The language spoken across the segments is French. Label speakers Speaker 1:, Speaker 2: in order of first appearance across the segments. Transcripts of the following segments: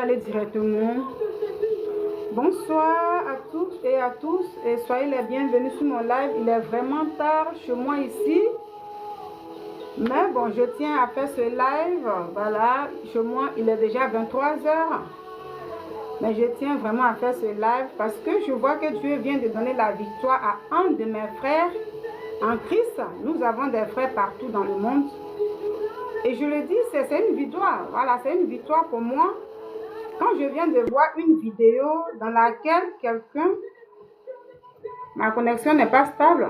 Speaker 1: aller directement. Bonsoir à toutes et à tous et soyez les bienvenus sur mon live. Il est vraiment tard chez moi ici. Mais bon, je tiens à faire ce live. Voilà, chez moi, il est déjà 23 h. Mais je tiens vraiment à faire ce live parce que je vois que Dieu vient de donner la victoire à un de mes frères en Christ. Nous avons des frères partout dans le monde. Et je le dis, c'est une victoire. Voilà, c'est une victoire pour moi. Quand je viens de voir une vidéo dans laquelle quelqu'un, ma connexion n'est pas stable.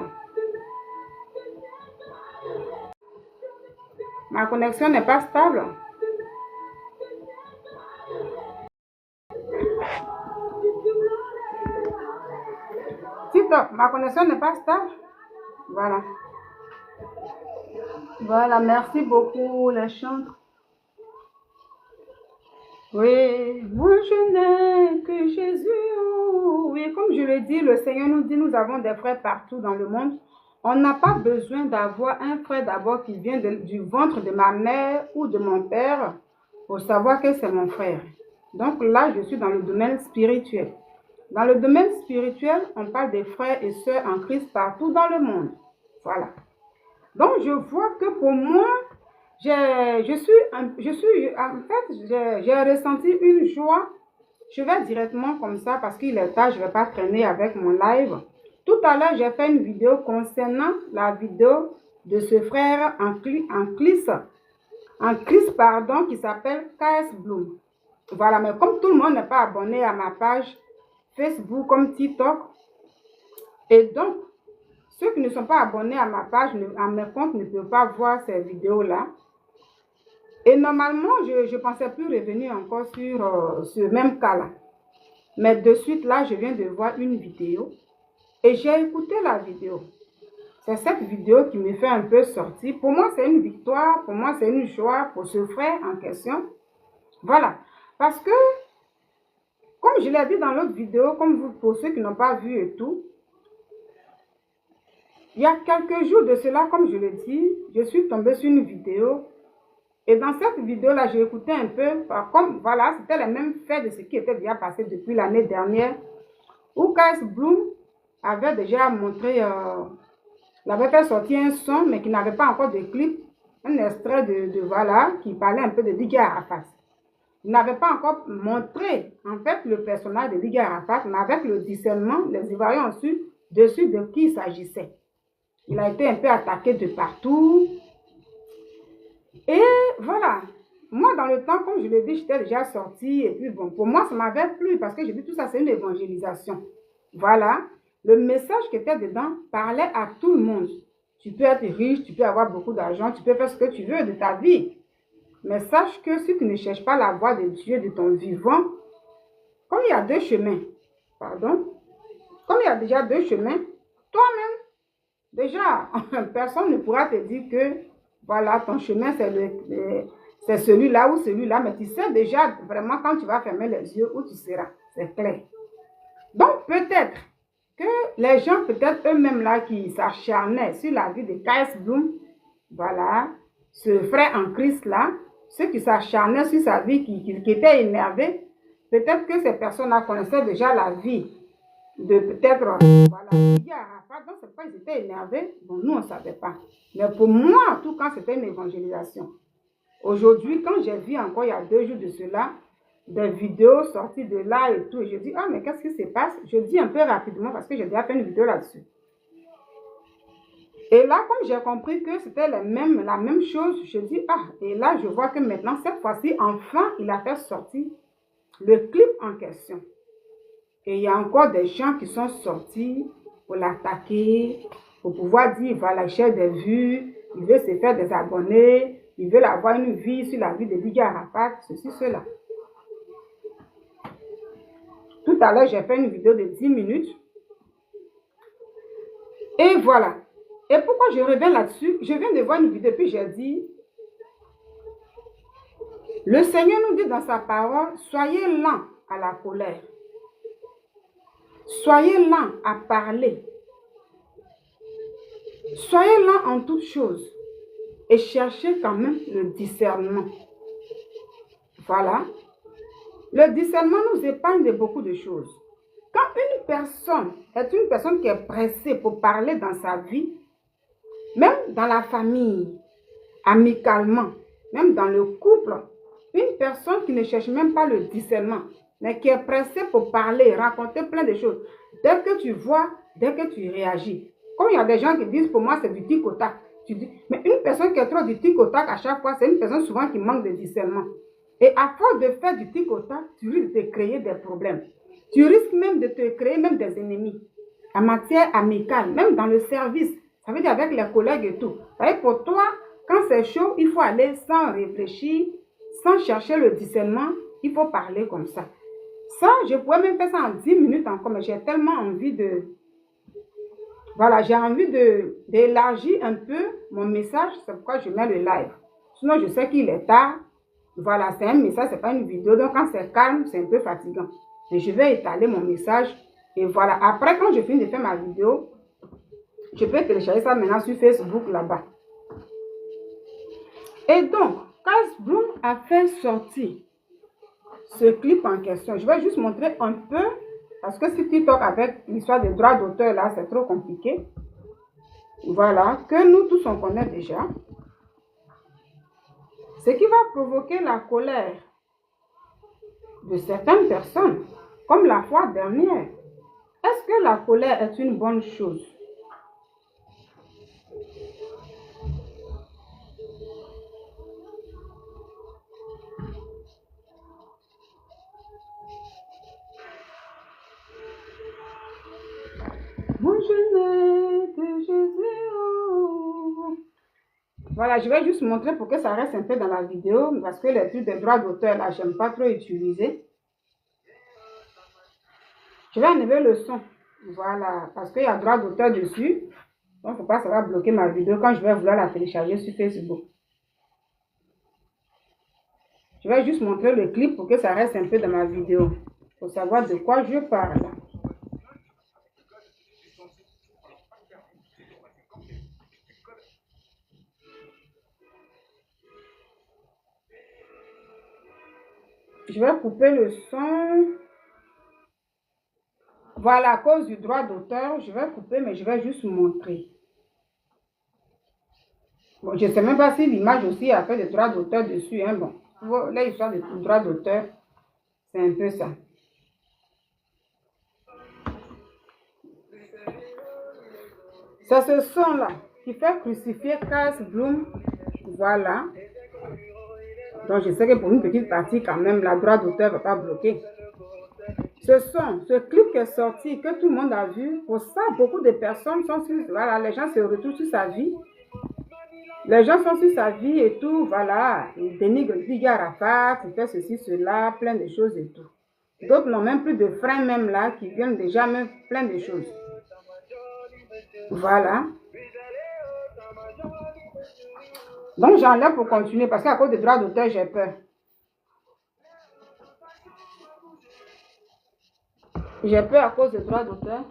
Speaker 1: Ma connexion n'est pas stable. TikTok, ma connexion n'est pas stable. Voilà. Voilà, merci beaucoup les chantres. Oui, moi je n'ai que Jésus. Oui, comme je le dis, le Seigneur nous dit, nous avons des frères partout dans le monde. On n'a pas besoin d'avoir un frère d'abord qui vient du ventre de ma mère ou de mon père pour savoir que c'est mon frère. Donc là, je suis dans le domaine spirituel. Dans le domaine spirituel, on parle des frères et sœurs en Christ partout dans le monde. Voilà. Donc je vois que pour moi, j'ai ressenti une joie. Je vais directement comme ça parce qu'il est tard, je ne vais pas traîner avec mon live. Tout à l'heure, j'ai fait une vidéo concernant la vidéo de ce frère en Christ, qui s'appelle KS Bloom. Voilà, mais comme tout le monde n'est pas abonné à ma page Facebook comme TikTok, et donc, ceux qui ne sont pas abonnés à ma page, à mes comptes, ne peuvent pas voir ces vidéos-là. Et normalement, je ne pensais plus revenir encore sur ce même cas-là. Mais de suite, là, je viens de voir une vidéo et j'ai écouté la vidéo. C'est cette vidéo qui me fait un peu sortir. Pour moi, c'est une victoire. Pour moi, c'est une joie pour ce frère en question. Voilà. Parce que, comme je l'ai dit dans l'autre vidéo, pour ceux qui n'ont pas vu et tout, il y a quelques jours de cela, comme je l'ai dit, je suis tombée sur une vidéo. Et dans cette vidéo-là, j'ai écouté un peu, comme voilà, c'était les mêmes faits de ce qui était déjà passé depuis l'année dernière, où KS Bloom avait déjà montré, il avait fait sortir un son, mais qui n'avait pas encore de clip, un extrait voilà, qui parlait un peu de Didier Arafat. Il n'avait pas encore montré, en fait, le personnage de Didier Arafat, mais avec le discernement, les Ivoiriens ont su dessus de qui il s'agissait. Il a été un peu attaqué de partout. Et voilà, moi dans le temps, comme je l'ai dit, j'étais déjà sortie. Et puis bon, pour moi, ça m'avait plu parce que j'ai dit tout ça, c'est une évangélisation. Voilà, le message qui était dedans parlait à tout le monde. Tu peux être riche, tu peux avoir beaucoup d'argent, tu peux faire ce que tu veux de ta vie. Mais sache que si tu ne cherches pas la voie de Dieu, de ton vivant, comme il y a deux chemins, comme il y a déjà deux chemins, toi-même, déjà, personne ne pourra te dire que voilà, ton chemin, c'est celui-là ou celui-là, mais tu sais déjà vraiment quand tu vas fermer les yeux où tu seras. C'est clair. Donc, peut-être que les gens, peut-être eux-mêmes là, qui s'acharnaient sur la vie de KS Bloom, voilà, ce frère en Christ là, ceux qui s'acharnaient sur sa vie, qui étaient énervés, peut-être que ces personnes-là connaissaient déjà la vie de peut-être, voilà, Didier Arafat, donc c'est pas qu'ils étaient énervés, bon, nous on ne savait pas. Mais pour moi, en tout cas, c'était une évangélisation. Aujourd'hui, quand j'ai vu encore, il y a 2 jours de cela, des vidéos sorties de là et tout, et je dis, ah, mais qu'est-ce qui se passe? Je dis un peu rapidement parce que j'ai déjà fait une vidéo là-dessus. Et là, comme j'ai compris que c'était la même chose, je dis, ah, et là, je vois que maintenant, cette fois-ci, enfin, il a fait sortir le clip en question. Et il y a encore des gens qui sont sortis pour l'attaquer, pour pouvoir dire, voilà, il cherche des vues, il veut se faire des abonnés, il veut avoir une vie sur la vie de Didier Arafat, ceci, cela. Tout à l'heure, j'ai fait une vidéo de 10 minutes. Et voilà. Et pourquoi je reviens là-dessus? Je viens de voir une vidéo, puis j'ai dit, le Seigneur nous dit dans sa parole, soyez lents à la colère. Soyez lents à parler. Soyez lents en toutes choses. Et cherchez quand même le discernement. Voilà. Le discernement nous épargne de beaucoup de choses. Quand une personne est une personne qui est pressée pour parler dans sa vie, même dans la famille, amicalement, même dans le couple, une personne qui ne cherche même pas le discernement, mais qui est pressée pour parler, raconter plein de choses, dès que tu vois, dès que tu réagis. Comme il y a des gens qui disent, pour moi, c'est du tic au tac. Tu dis, mais une personne qui est trop du tic au tac à chaque fois, c'est une personne souvent qui manque de discernement. Et à force de faire du tic au tac, tu risques de te créer des problèmes. Tu risques même de te créer même des ennemis. En matière amicale, même dans le service, ça veut dire avec les collègues et tout. Et pour toi, quand c'est chaud, il faut aller sans réfléchir, sans chercher le discernement, il faut parler comme ça. Ça, je pourrais même faire ça en 10 minutes encore, mais j'ai tellement envie de... Voilà, j'ai envie d'élargir un peu mon message, c'est pourquoi je mets le live. Sinon, je sais qu'il est tard. Voilà, c'est un message, c'est pas une vidéo, donc quand c'est calme, c'est un peu fatigant. Mais je vais étaler mon message, et voilà. Après, quand je finis de faire ma vidéo, je peux télécharger ça maintenant sur Facebook, là-bas. Et donc, Carl Bloom a fait sortir ce clip en question. Je vais juste montrer un peu, parce que si TikTok avec l'histoire des droits d'auteur là, c'est trop compliqué. Voilà, que nous tous on connaît déjà. Ce qui va provoquer la colère de certaines personnes, comme la fois dernière. Est-ce que la colère est une bonne chose? Moi je n'ai que Jésus. Voilà, je vais juste montrer pour que ça reste un peu dans la vidéo, parce que les trucs des droits d'auteur là, j'aime pas trop utiliser. Je vais enlever le son. Voilà, parce qu'il y a droit d'auteur dessus. Donc, il ne faut pas, ça va bloquer ma vidéo quand je vais vouloir la télécharger sur Facebook. Je vais juste montrer le clip pour que ça reste un peu dans ma vidéo. Pour savoir de quoi je parle. Je vais couper le son. Voilà, à cause du droit d'auteur, je vais couper, mais je vais juste montrer. Bon, je ne sais même pas si l'image aussi a fait des droits d'auteur dessus. Hein, bon, là, l'histoire de droits d'auteur, c'est un peu ça. C'est ce son-là qui fait crucifier Carl Bloom. Voilà. Donc, je sais que pour une petite partie, quand même, la droit d'auteur ne va pas bloquer. Ce clip qui est sorti, que tout le monde a vu, pour ça, beaucoup de personnes sont sur... Voilà, les gens se retrouvent sur sa vie. Les gens sont sur sa vie et tout, voilà. Ils dénigrent Didier Arafat, il fait ceci, cela, plein de choses et tout. D'autres n'ont même plus de freins même là, qui viennent déjà même plein de choses. Voilà. Donc j'enlève pour continuer, parce qu'à cause des droits d'auteur, j'ai peur. J'ai peur à cause des droits d'auteur.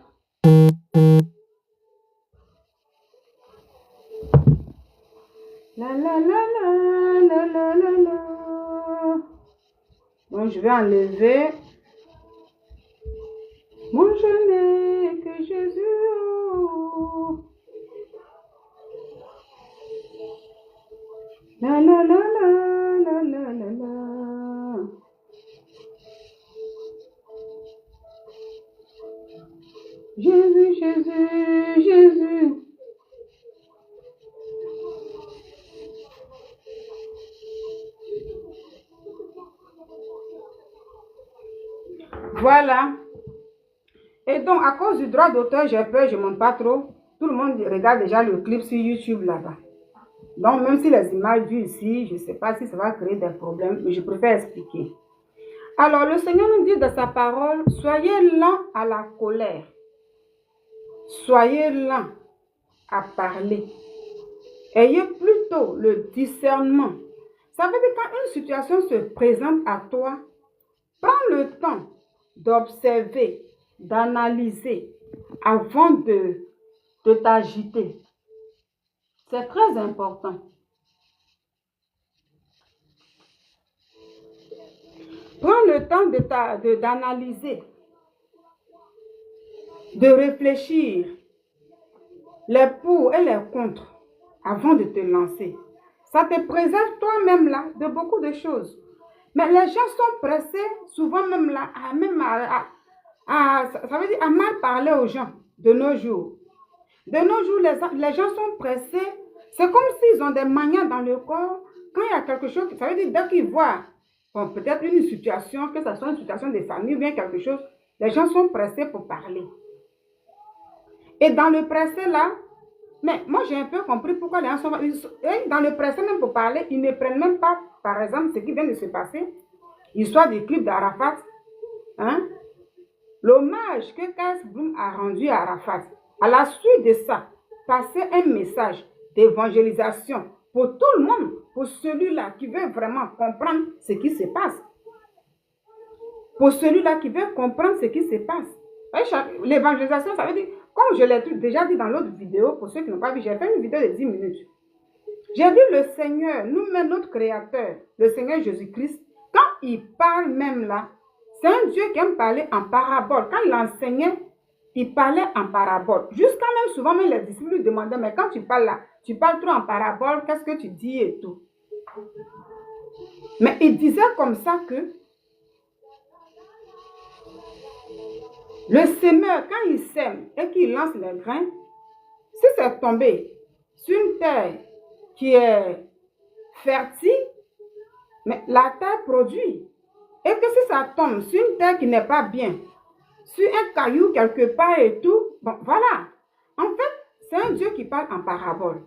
Speaker 1: La la la la la la la la. Donc je vais enlever. Moi je n'ai que Jésus. La la la la la la la la. Jésus, Jésus, Jésus. Voilà. Et donc, à cause du droit d'auteur, j'ai peur, je ne monte pas trop. Tout le monde regarde déjà le clip sur YouTube là-bas. Donc, même si les images vues ici, je ne sais pas si ça va créer des problèmes, mais je préfère expliquer. Alors, le Seigneur nous dit dans sa parole, soyez lents à la colère. Soyez lents à parler. Ayez plutôt le discernement. Ça veut dire que quand une situation se présente à toi, prends le temps d'observer, d'analyser avant de t'agiter. C'est très important. Prends le temps d'analyser, de réfléchir les pour et les contre avant de te lancer. Ça te préserve toi-même là de beaucoup de choses. Mais les gens sont pressés, souvent même là, ça veut dire à mal parler aux gens de nos jours. De nos jours, les gens sont pressés. C'est comme s'ils ont des manières dans le corps. Quand il y a quelque chose, ça veut dire dès qu'ils voient bon, peut-être une situation, que ce soit une situation de famille ou bien quelque chose, les gens sont pressés pour parler. Et dans le pressé là, mais moi j'ai un peu compris pourquoi les gens sont... dans le pressé même pour parler, ils ne prennent même pas, par exemple, ce qui vient de se passer, l'histoire du clip d'Arafat, hein? L'hommage que Kaes Bloom a rendu à Arafat. À la suite de ça, passer un message d'évangélisation pour tout le monde, pour celui-là qui veut vraiment comprendre ce qui se passe. Pour celui-là qui veut comprendre ce qui se passe. L'évangélisation, ça veut dire, comme je l'ai déjà dit dans l'autre vidéo, pour ceux qui n'ont pas vu, j'ai fait une vidéo de 10 minutes. J'ai vu le Seigneur, nous-mêmes, notre Créateur, le Seigneur Jésus-Christ, quand il parle même là, c'est un Dieu qui aime parler en parabole. Quand il enseignait, il parlait en parabole. Jusqu'à même souvent, même les disciples lui demandaient, mais quand tu parles là, tu parles trop en parabole, qu'est-ce que tu dis et tout. Mais il disait comme ça que le semeur, quand il sème et qu'il lance les grains, si c'est tombé sur une terre qui est fertile, mais la terre produit. Et que si ça tombe sur une terre qui n'est pas bien, sur un caillou quelque part et tout, bon, voilà. En fait, c'est un Dieu qui parle en parabole.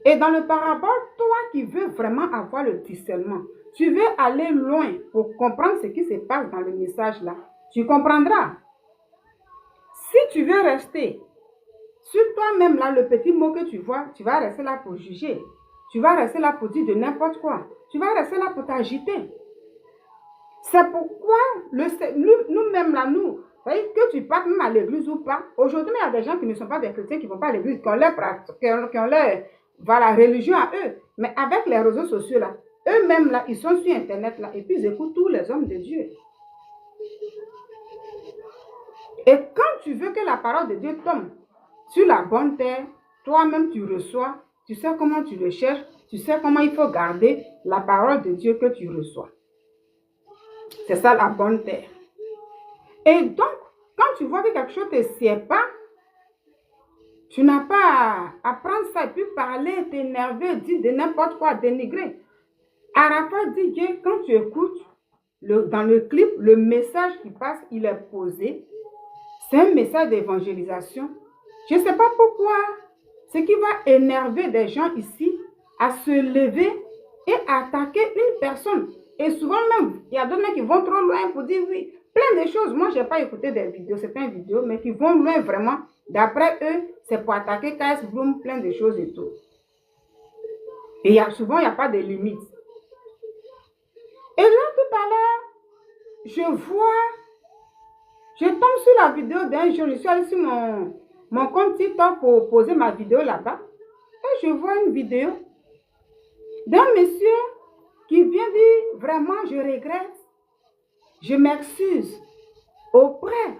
Speaker 1: Et dans le parabole, toi qui veux vraiment avoir le discernement, tu veux aller loin pour comprendre ce qui se passe dans le message là, tu comprendras. Si tu veux rester sur toi-même là, le petit mot que tu vois, tu vas rester là pour juger. Tu vas rester là pour dire de n'importe quoi. Tu vas rester là pour t'agiter. C'est pourquoi nous-mêmes là, que tu partes même à l'église ou pas, aujourd'hui, il y a des gens qui ne sont pas des chrétiens, qui ne vont pas à l'église, qui ont leur voilà, religion à eux. Mais avec les réseaux sociaux là, eux-mêmes là, ils sont sur Internet là, et puis ils écoutent tous les hommes de Dieu. Et quand tu veux que la parole de Dieu tombe sur la bonne terre, toi-même tu reçois, tu sais comment tu le cherches, tu sais comment il faut garder la parole de Dieu que tu reçois. C'est ça la bonne terre. Et donc, quand tu vois que quelque chose ne te sied pas, tu n'as pas à prendre ça et puis parler, t'énerver, dire de n'importe quoi, dénigrer. Arafat dit que quand tu écoutes dans le clip, le message qui passe, il est posé. C'est un message d'évangélisation. Je ne sais pas pourquoi. Ce qui va énerver des gens ici à se lever et attaquer une personne. Et souvent même, il y a d'autres qui vont trop loin pour dire oui. Plein de choses. Moi, je n'ai pas écouté des vidéos, c'est pas une vidéo, mais qui vont loin vraiment. D'après eux, c'est pour attaquer Kaes Bloom, plein de choses et tout. Et souvent, il n'y a pas de limite. Et là, tout à l'heure, je tombe sur la vidéo d'un jour. Je suis allée sur mon compte TikTok pour poser ma vidéo là-bas. Et je vois une vidéo d'un monsieur qui vient dire vraiment, je regrette, je m'excuse auprès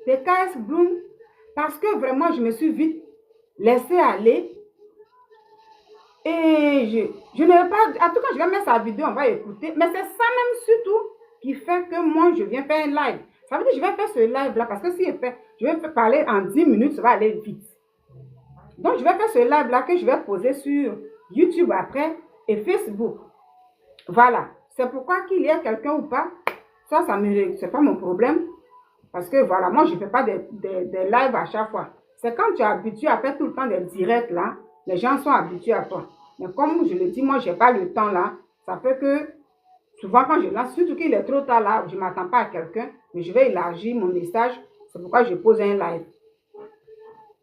Speaker 1: de Kaes Bloom parce que vraiment, je me suis vite laissé aller. Et je ne vais pas, en tout cas, je vais mettre sa vidéo, on va écouter. Mais c'est ça même surtout qui fait que moi, je viens faire un live. Ça veut dire que je vais faire ce live-là parce que si je vais parler en 10 minutes, ça va aller vite. Donc, je vais faire ce live-là que je vais poser sur YouTube après et Facebook. Voilà. C'est pourquoi qu'il y ait quelqu'un ou pas, ça c'est pas mon problème. Parce que voilà, moi, je ne fais pas des lives à chaque fois. C'est quand tu es habitué à faire tout le temps des directs là, les gens sont habitués à toi. Mais comme je le dis, moi, je n'ai pas le temps là. Ça fait que souvent quand je lance, surtout qu'il est trop tard là, je ne m'attends pas à quelqu'un, mais je vais élargir mon message. C'est pourquoi je pose un live.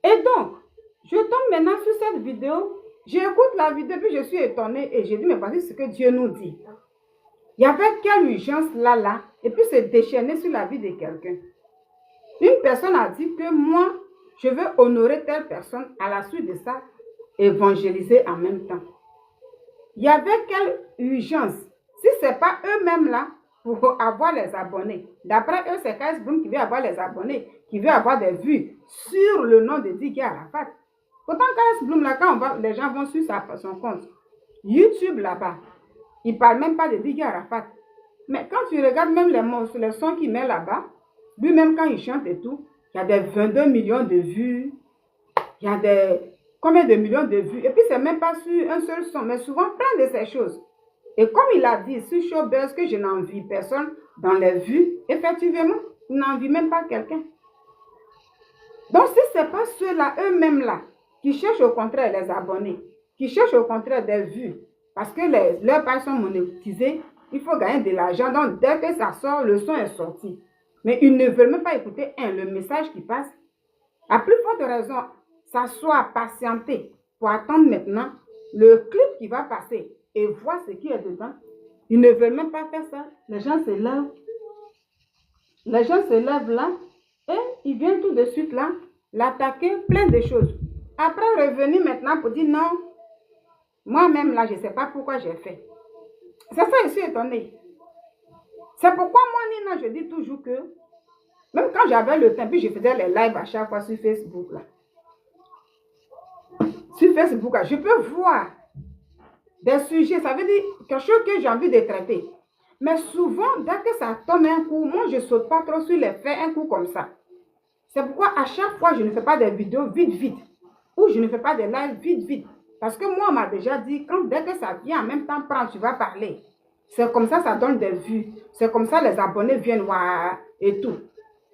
Speaker 1: Et donc, je tombe maintenant sur cette vidéo. J'écoute la vidéo, puis je suis étonnée et j'ai dit, mais voici ce que Dieu nous dit. Il y avait quelle urgence là, et puis c'est déchaîné sur la vie de quelqu'un. Une personne a dit que moi, je veux honorer telle personne, à la suite de ça, évangéliser en même temps. Il y avait quelle urgence? Si ce n'est pas eux-mêmes là, pour avoir les abonnés. D'après eux, c'est KS Bloom qui veut avoir les abonnés, qui veut avoir des vues sur le nom de Didier Arafat. Pourtant, KS Bloom, là, quand les gens vont sur son compte, YouTube là-bas, il ne parle même pas de Didier Arafat. Mais quand tu regardes même les sons qu'il met là-bas, lui-même quand il chante et tout, il y a des 22 millions de vues, il y a des combien de millions de vues. Et puis, c'est même pas sur un seul son, mais souvent plein de ces choses. Et comme il a dit sur Showbuzz que je n'envie personne dans les vues, effectivement, il n'envie même pas quelqu'un. Donc, si ce n'est pas ceux-là, eux-mêmes là, qui cherchent au contraire les abonnés, qui cherchent au contraire des vues, parce que leurs pages sont monétisées, il faut gagner de l'argent. Donc, dès que ça sort, le son est sorti. Mais ils ne veulent même pas écouter, le message qui passe. À plus forte raison, s'asseoir, patienter pour attendre maintenant le clip qui va passer et voir ce qui est dedans. Ils ne veulent même pas faire ça. Les gens se lèvent. Les gens se lèvent là et ils viennent tout de suite là l'attaquer, plein de choses. Après, revenir maintenant pour dire non, moi-même là, je ne sais pas pourquoi j'ai fait. C'est ça, je suis étonnée. C'est pourquoi moi, Nina, je dis toujours que, même quand j'avais le temps, puis je faisais les lives à chaque fois sur Facebook là. Sur Facebook là, je peux voir des sujets, ça veut dire quelque chose que j'ai envie de traiter. Mais souvent, dès que ça tombe un coup, moi, je ne saute pas trop sur les faits un coup comme ça. C'est pourquoi à chaque fois, je ne fais pas des vidéos vite. Ou je ne fais pas des lives vite. Parce que moi, on m'a déjà dit, dès que ça vient en même temps, prends, tu vas parler. C'est comme ça donne des vues. C'est comme ça, les abonnés viennent voir et tout.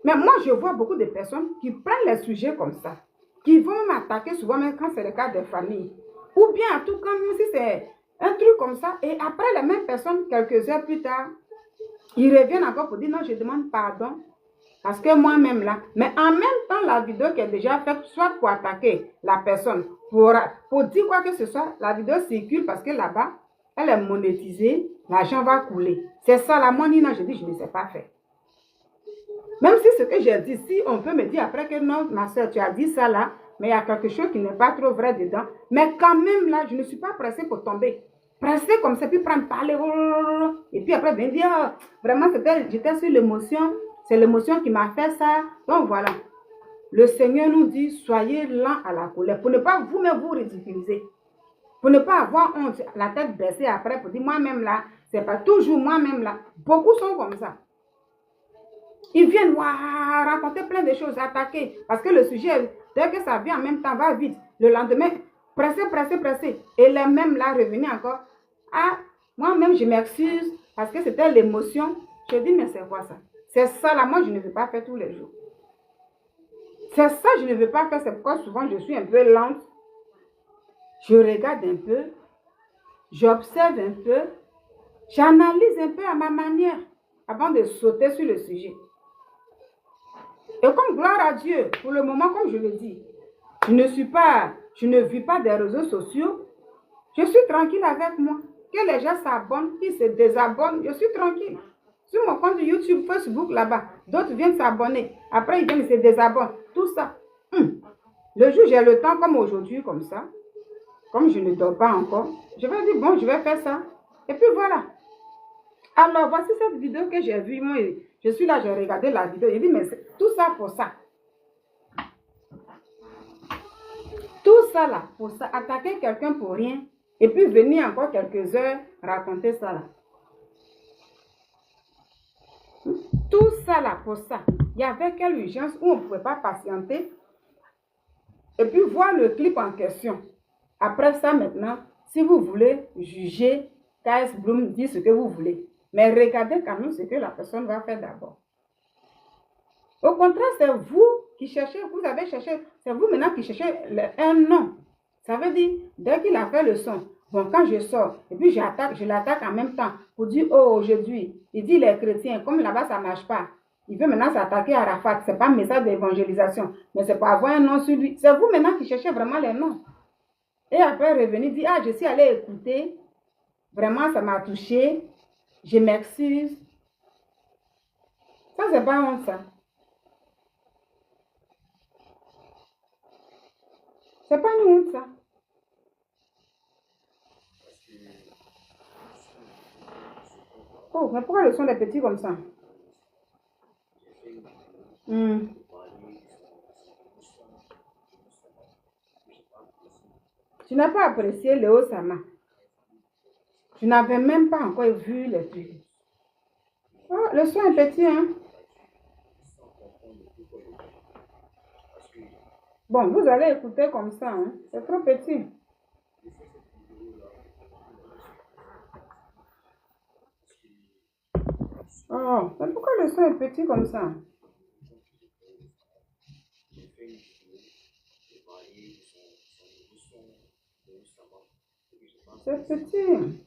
Speaker 1: Mais moi, je vois beaucoup de personnes qui prennent les sujets comme ça. Qui vont m'attaquer souvent, même quand c'est le cas des familles. Ou bien, en tout cas, même si c'est un truc comme ça, et après, les mêmes personnes, quelques heures plus tard, ils reviennent encore pour dire non, je demande pardon. Parce que moi-même là, mais en même temps, la vidéo qui est déjà faite, soit pour attaquer la personne, pour dire quoi que ce soit, la vidéo circule parce que là-bas, elle est monétisée, l'argent va couler. C'est ça, la moi, Nina, je dis, je ne sais pas faire. Même si ce que j'ai dit, si on peut me dire après que non, ma soeur, tu as dit ça là, mais il y a quelque chose qui n'est pas trop vrai dedans. Mais quand même là, je ne suis pas pressée pour tomber. Pressée comme ça, puis prendre, parler, et puis après, bien dire, oh, vraiment, j'étais sur l'émotion. C'est l'émotion qui m'a fait ça. Donc voilà. Le Seigneur nous dit, soyez lents à la colère. Pour ne pas vous-même vous ridiculiser. Pour ne pas avoir honte, la tête baissée après, pour dire moi-même là, c'est pas toujours moi-même là. Beaucoup sont comme ça. Ils viennent raconter plein de choses, attaquer. Parce que le sujet, dès que ça vient en même temps, va vite. Le lendemain, pressé. Et les mêmes là, revenir encore. Ah, moi-même, je m'excuse parce que c'était l'émotion. Je dis, mais c'est quoi ça? C'est ça là, moi je ne veux pas faire tous les jours. C'est ça je ne veux pas faire, c'est pourquoi souvent je suis un peu lente. Je regarde un peu, j'observe un peu, j'analyse un peu à ma manière avant de sauter sur le sujet. Et comme gloire à Dieu, pour le moment, comme je le dis, je ne vis pas des réseaux sociaux. Je suis tranquille avec moi. Que les gens s'abonnent, qu'ils se désabonnent, je suis tranquille. Sur mon compte YouTube, Facebook, là-bas, d'autres viennent s'abonner. Après, ils viennent se désabonnent. Tout ça. Le jour où j'ai le temps, comme aujourd'hui, comme ça, comme je ne dors pas encore, je vais dire, bon, je vais faire ça. Et puis voilà. Alors, voici cette vidéo que j'ai vue. Moi, je suis là, j'ai regardé la vidéo. J'ai dit, mais tout ça pour ça. Tout ça là, pour ça, attaquer quelqu'un pour rien. Et puis venir encore quelques heures raconter ça là. Tout ça là pour ça. Il y avait quelle urgence où on ne pouvait pas patienter et puis voir le clip en question. Après ça maintenant, si vous voulez juger, KS Bloom dit ce que vous voulez. Mais regardez quand même ce que la personne va faire d'abord. Au contraire, c'est vous qui cherchez, vous avez cherché, c'est vous maintenant qui cherchez un nom. Ça veut dire, dès qu'il a fait le son, bon, quand je sors, et puis je l'attaque en même temps pour dire, oh, aujourd'hui, il dit les chrétiens, comme là-bas, ça ne marche pas. Il veut maintenant s'attaquer à Arafat. Ce n'est pas un message d'évangélisation, mais c'est pour avoir un nom sur lui. C'est vous maintenant qui cherchez vraiment les noms. Et après, revenir, dire, ah, je suis allé écouter, vraiment, ça m'a touché, je m'excuse. Ça, c'est pas honte, ça. C'est pas une honte, ça. Oh, mais pourquoi le son est petit comme ça? Tu n'as pas apprécié Léo Sama. Tu n'avais même pas encore vu les trucs. Oh, le son est petit, hein? Bon, vous allez écouter comme ça, hein? C'est trop petit. Oh, mais pourquoi le son est petit comme ça? C'est petit.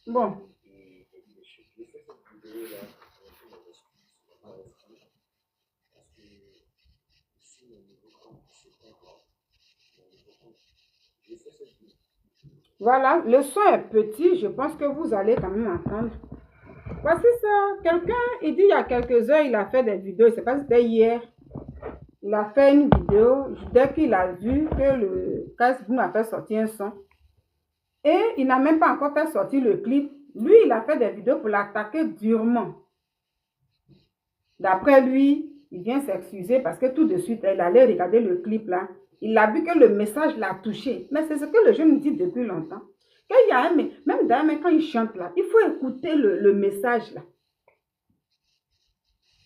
Speaker 1: Bon. Voilà, le son est petit, je pense que vous allez quand même entendre. Voici ça, quelqu'un, il dit il y a quelques heures, il a fait des vidéos, je ne sais pas si c'était hier, il a fait une vidéo, dès qu'il a vu que le casque a fait sortir un son, et il n'a même pas encore fait sortir le clip, lui, il a fait des vidéos pour l'attaquer durement. D'après lui, il vient s'excuser parce que tout de suite, il allait regarder le clip là. Il a vu que le message l'a touché. Mais c'est ce que le jeune dit depuis longtemps. Quand il y a un, même d'ailleurs, quand il chante là, il faut écouter le message là.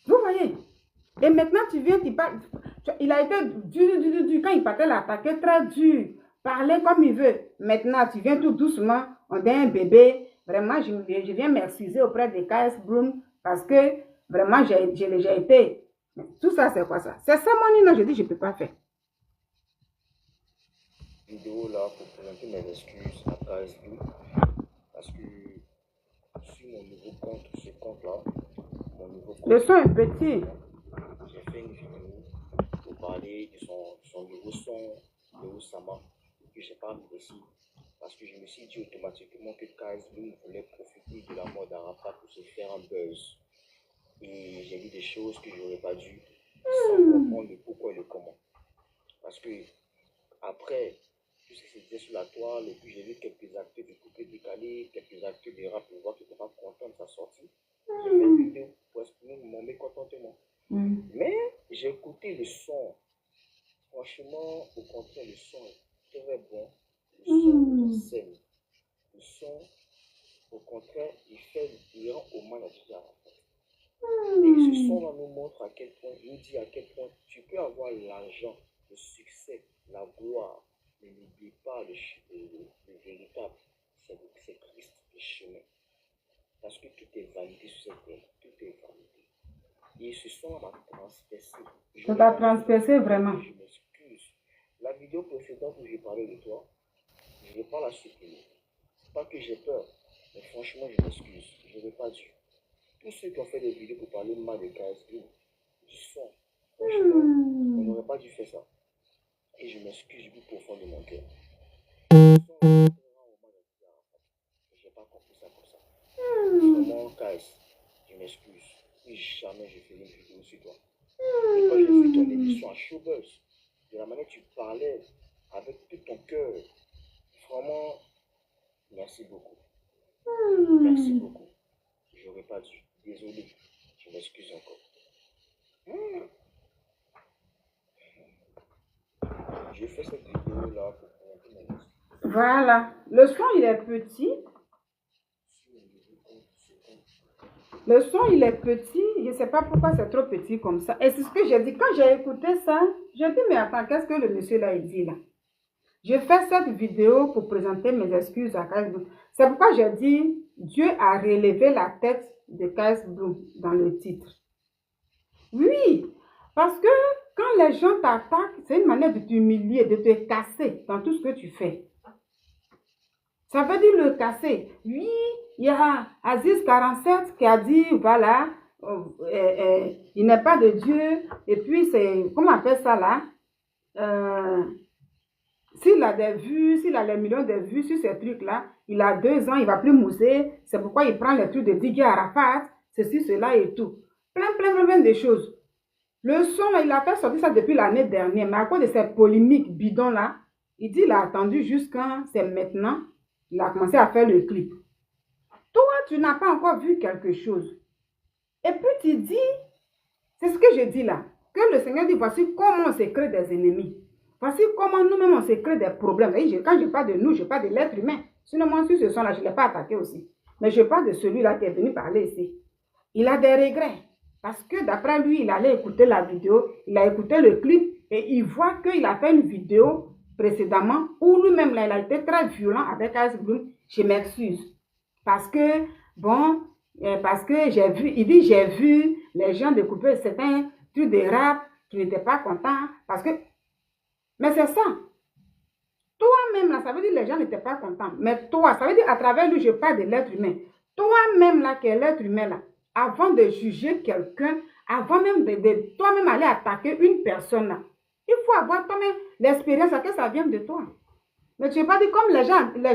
Speaker 1: Vous voyez? Et maintenant, tu viens, tu parles. Il a été dur. Quand il partait l'attaquer, très dur. Parler comme il veut. Maintenant, tu viens tout doucement. On est un bébé. Vraiment, je viens m'excuser auprès de KS Bloom parce que vraiment, j'ai été. Tout ça, c'est quoi ça? C'est ça, mon nom. Je dis, je ne peux pas faire.
Speaker 2: Vidéo là pour présenter mes excuses à KS Bloom parce que sur mon nouveau compte, ce compte là, mon nouveau compte.
Speaker 1: Le son est petit.
Speaker 2: J'ai fait une vidéo pour parler de son nouveau son, Léo Sama, que j'ai pas mis ici. Parce que je me suis dit automatiquement que KS Bloom voulait profiter de la mode d'Arafat pour se faire un buzz. Et j'ai dit des choses que je n'aurais pas dû, sans comprendre le pourquoi et le comment. Parce que après tout ce qui se disait sur la toile, et puis j'ai vu quelques actes de coupé décalé, quelques actes de rap pour voir qu'il n'était pas content de sa sortie. J'ai fait une vidéo pour exprimer mon mécontentement. Mais j'ai écouté le son. Franchement, au contraire, le son est très bon. Le son est sain. Le son, au contraire, il rend hommage à Didier Arafat. Et ce son-là nous montre à quel point, nous dit à quel point tu peux avoir l'argent, le succès, la gloire, mais n'oublie pas le véritable, c'est Christ, le chemin. Parce que tout est validé sur cette terre, tout est validé. Et ce son m'a transpercé.
Speaker 1: Ça t'a transpercé vraiment.
Speaker 2: Je m'excuse. La vidéo précédente où j'ai parlé de toi, je ne vais pas la supprimer. C'est pas que j'ai peur, mais franchement, je m'excuse. Je ne vais pas dire. Tous ceux qui ont fait des vidéos pour parler mal de KS Bloom, du son, franchement, on n'aurait pas dû faire ça. Et je m'excuse du plus profond de mon cœur. Le son est vraiment hommage à Didier Arafat. Je n'ai pas compris ça comme ça. Vraiment, KS, je m'excuse. Plus jamais je ferai une vidéo sur toi. Et quand j'ai vu ton émission à Showbuzz, de la manière que tu parlais avec tout ton cœur, vraiment, merci beaucoup. Merci beaucoup. J'aurais pas dû. Désolé. Je m'excuse encore. J'ai fait cette vidéo là pour présenter mon excuses.
Speaker 1: Voilà. Le son, il est petit. Le son, il est petit. Je ne sais pas pourquoi c'est trop petit comme ça. Et c'est ce que j'ai dit. Quand j'ai écouté ça, j'ai dit, mais attends, qu'est-ce que le monsieur là, il dit là? J'ai fait cette vidéo pour présenter mes excuses à KS Bloom. C'est pourquoi j'ai dit, Dieu a relevé la tête de KS Bloom dans le titre. Oui, parce que quand les gens t'attaquent, c'est une manière de t'humilier, de te casser dans tout ce que tu fais. Ça veut dire le casser. Oui, il y a Aziz 47 qui a dit, voilà, il n'est pas de Dieu. Et puis, c'est, comment on appelle ça là? S'il a des vues, s'il a les millions de vues sur ces trucs-là, il a 2 ans, il ne va plus mousser. C'est pourquoi il prend les trucs de Didier Arafat, ceci, cela et tout. Plein de choses. Le son, là, il a fait sortir ça depuis l'année dernière, mais à cause de ces polémiques bidons-là, Il dit il a attendu jusqu'à c'est maintenant. Il a commencé à faire le clip. Toi, tu n'as pas encore vu quelque chose. Et puis tu dis, c'est ce que je dis là, que le Seigneur dit, voici comment on se crée des ennemis. Voici comment nous-mêmes on se crée des problèmes. Et quand je parle de nous, je parle de l'être humain. Sinon, moi, sur ce son-là, je ne l'ai pas attaqué aussi. Mais je parle de celui-là qui est venu parler ici. Il a des regrets. Parce que d'après lui, il allait écouter la vidéo, il a écouté le clip et il voit qu'il a fait une vidéo précédemment où lui-même, là, il a été très violent avec AS Bloom. Je m'excuse. Parce que, bon, parce que j'ai vu, il dit, j'ai vu les gens découper certains trucs de rap qui n'étaient pas contents. Parce que, mais c'est ça. Toi-même, là, ça veut dire que les gens n'étaient pas contents. Mais toi, ça veut dire à travers lui, je parle de l'être humain. Toi-même, là, qui est l'être humain, là, avant de juger quelqu'un, avant même de toi-même aller attaquer une personne, là, il faut avoir toi-même l'expérience que ça vient de toi. Mais tu n'es pas dit comme les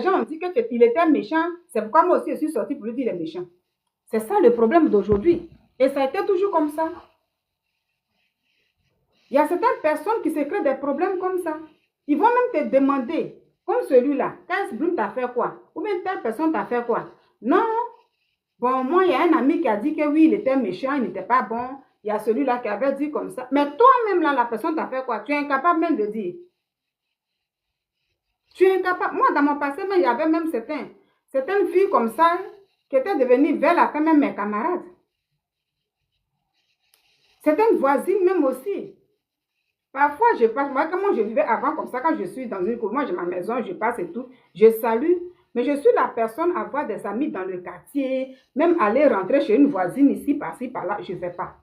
Speaker 1: gens ont dit qu'il était méchant, c'est pourquoi moi aussi je suis sortie pour lui dire qu'il est méchant. C'est ça le problème d'aujourd'hui. Et ça a été toujours comme ça. Il y a certaines personnes qui se créent des problèmes comme ça. Ils vont même te demander, comme celui-là, qu'est-ce que t'a fait quoi? Ou bien telle personne t'a fait quoi? Non. Bon, moi, il y a un ami qui a dit que oui, il était méchant, il n'était pas bon. Il y a celui-là qui avait dit comme ça. Mais toi-même, là, la personne t'a fait quoi? Tu es incapable même de dire. Tu es incapable. Moi, dans mon passé, il y avait même certaines filles comme ça qui étaient devenues vers la fin même mes camarades. Certaines voisines même aussi. Parfois, je passe, moi, comment je vivais avant comme ça, quand je suis dans une cour, moi j'ai ma maison, je passe et tout, je salue. Mais je suis la personne à avoir des amis dans le quartier, même aller rentrer chez une voisine ici, par-ci, par-là, je ne fais pas.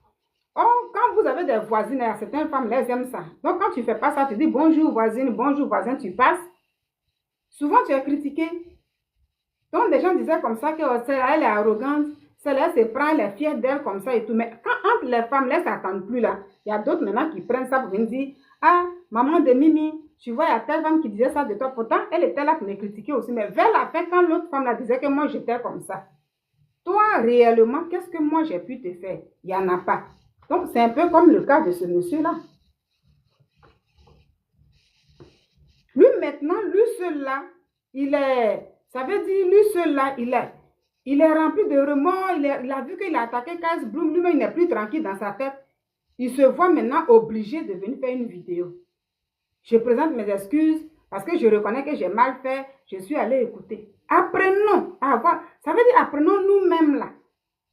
Speaker 1: Oh, quand vous avez des voisines, certaines femmes, elles aiment ça. Donc, quand tu ne fais pas ça, tu dis bonjour voisine, tu passes. Souvent, tu es critiqué. Donc, des gens disaient comme ça qu'elle est arrogante, celle-là se prend, elle est fière d'elle comme ça et tout. Mais quand entre les femmes, elles ne s'attendent plus là. Il y a d'autres maintenant qui prennent ça pour venir dire, ah, maman de Mimi, tu vois, il y a telle femme qui disait ça de toi. Pourtant, elle était là pour me critiquer aussi. Mais vers la fin, quand l'autre femme là disait que moi, j'étais comme ça. Toi, réellement, qu'est-ce que moi, j'ai pu te faire? Il n'y en a pas. Donc, c'est un peu comme le cas de ce monsieur-là. Lui, maintenant, lui seul-là, il est... Ça veut dire, lui seul-là, il est rempli de remords. Il a vu qu'il a attaqué KS Bloom. Lui-même, il n'est plus tranquille dans sa tête. Il se voit maintenant obligé de venir faire une vidéo. Je présente mes excuses parce que je reconnais que j'ai mal fait. Je suis allé écouter. Apprenons à voir. Ça veut dire apprenons nous-mêmes là.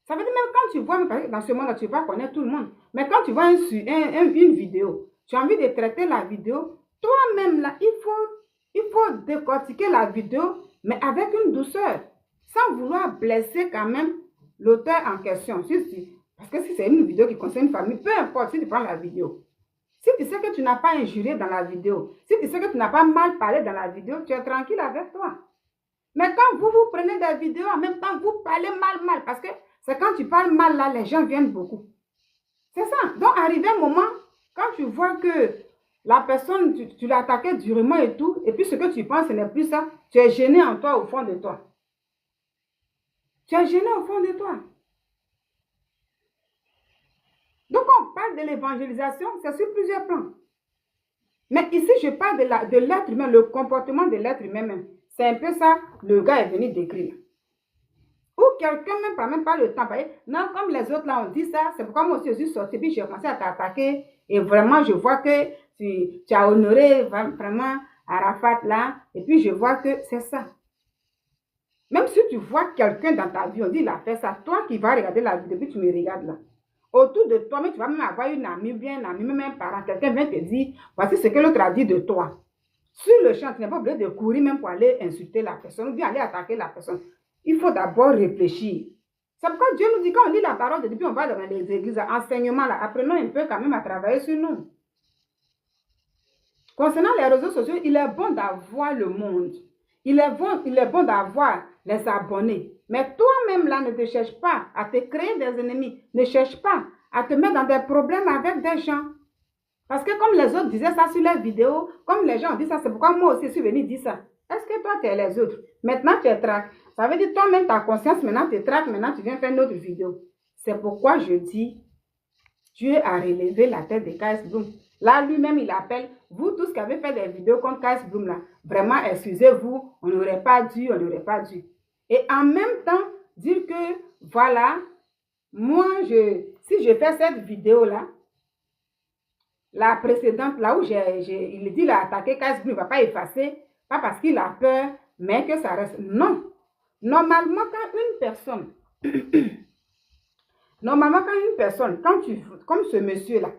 Speaker 1: Ça veut dire même quand tu vois, dans ce monde-là, tu ne vas pas connaître tout le monde. Mais quand tu vois une vidéo, tu as envie de traiter la vidéo, toi-même là, il faut décortiquer la vidéo, mais avec une douceur, sans vouloir blesser quand même l'auteur en question. Parce que si c'est une vidéo qui concerne une famille, peu importe si tu prends la vidéo. Si tu sais que tu n'as pas injurié dans la vidéo, si tu sais que tu n'as pas mal parlé dans la vidéo, tu es tranquille avec toi. Mais quand vous prenez des vidéos, en même temps, vous parlez mal, parce que c'est quand tu parles mal, là, les gens viennent beaucoup. C'est ça. Donc, arrivé un moment, quand tu vois que la personne, tu l'as attaqué durement et tout, et puis ce que tu penses, ce n'est plus ça, tu es gêné en toi, au fond de toi. Tu es gêné au fond de toi. Donc, on parle de l'évangélisation, c'est sur plusieurs plans. Mais ici, je parle de l'être humain, le comportement de l'être humain même. C'est un peu ça, le gars est venu décrire. Ou quelqu'un même prend même pas le temps. Non, comme les autres là ont dit ça, c'est pourquoi moi aussi je suis sortie, puis j'ai commencé à t'attaquer. Et vraiment, je vois que tu as honoré vraiment Arafat là. Et puis je vois que c'est ça. Même si tu vois quelqu'un dans ta vie, on dit il a fait ça. Toi qui vas regarder la vidéo, puis tu me regardes là. Autour de toi, mais tu vas même avoir une amie, bien un ami, même un parent. Quelqu'un vient te dire, voici ce que l'autre a dit de toi. Sur le champ, tu n'es pas obligé de courir même pour aller insulter la personne ou bien aller attaquer la personne. Il faut d'abord réfléchir. C'est pourquoi Dieu nous dit, quand on lit la parole de Dieu, on va dans les églises, enseignement, là, apprenons un peu quand même à travailler sur nous. Concernant les réseaux sociaux, il est bon d'avoir le monde. Il est bon d'avoir les abonnés. Mais toi-même, là, ne te cherche pas à te créer des ennemis. Ne cherche pas à te mettre dans des problèmes avec des gens. Parce que comme les autres disaient ça sur leurs vidéos, comme les gens ont dit ça, c'est pourquoi moi aussi je suis venu dire ça. Est-ce que toi, tu es les autres? Maintenant, tu es traque. Ça veut dire toi-même, ta conscience, maintenant, tu es traque. Maintenant, tu viens faire une autre vidéo. C'est pourquoi je dis, Dieu a relevé la tête de KS Bloom. Là, lui-même, il appelle, vous tous qui avez fait des vidéos contre KS Bloom là, vraiment, excusez-vous, on n'aurait pas dû, on n'aurait pas dû. Et en même temps, dire que, voilà, moi, si je fais cette vidéo-là, la précédente, là où il dit qu'il a attaqué KS Bloom, il ne va pas effacer, pas parce qu'il a peur, mais que ça reste. Non. Normalement, quand une personne, comme ce monsieur-là,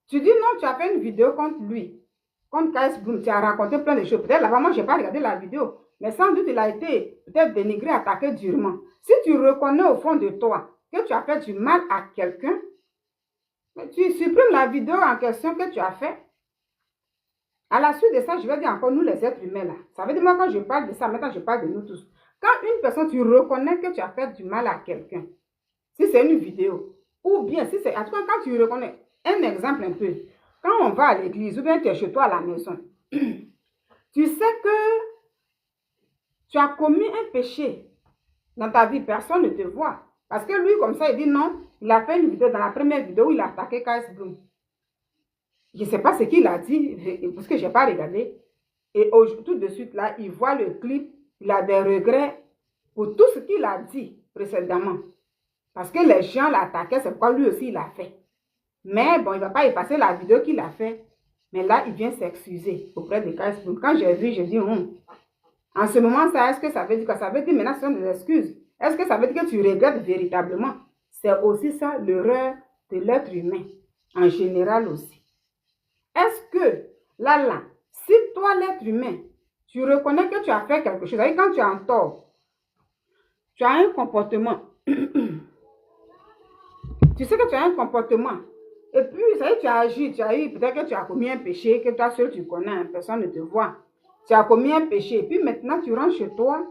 Speaker 1: tu dis non, tu as fait une vidéo contre lui, contre KS Bloom, tu as raconté plein de choses. Peut-être là-bas, moi, je n'ai pas regardé la vidéo, mais sans doute, il a été peut-être dénigré, attaqué durement. Si tu reconnais au fond de toi que tu as fait du mal à quelqu'un, tu supprimes la vidéo en question que tu as fait. À la suite de ça, je vais dire encore nous les êtres humains là. Ça veut dire moi quand je parle de ça, maintenant je parle de nous tous. Quand une personne, tu reconnais que tu as fait du mal à quelqu'un, si c'est une vidéo, ou bien si c'est, en tout cas quand tu reconnais, un exemple un peu, quand on va à l'église ou bien tu es chez toi à la maison, tu sais que tu as commis un péché dans ta vie, personne ne te voit. Parce que lui comme ça, il dit non, il a fait une vidéo, dans la première vidéo où il a attaqué KS Bloom. Je ne sais pas ce qu'il a dit, parce que je n'ai pas regardé. Et tout de suite, là, il voit le clip, il a des regrets pour tout ce qu'il a dit précédemment. Parce que les gens l'attaquaient, c'est pourquoi lui aussi il a fait. Mais bon, il ne va pas effacer la vidéo qu'il a fait. Mais là, il vient s'excuser auprès de KS Bloom. Quand j'ai vu, j'ai dit, en ce moment, ça, est-ce que ça veut dire quoi? Ça veut dire maintenant, ce sont des excuses. Est-ce que ça veut dire que tu regrettes véritablement? C'est aussi ça l'erreur de l'être humain, en général aussi. Est-ce que, là, si toi, l'être humain, tu reconnais que tu as fait quelque chose, quand tu es en tort, tu as un comportement, tu sais que tu as un comportement, et puis, ça y est, tu as agi, peut-être que tu as commis un péché, que toi seul tu connais, personne ne te voit. Tu as commis un péché, et puis maintenant, tu rentres chez toi,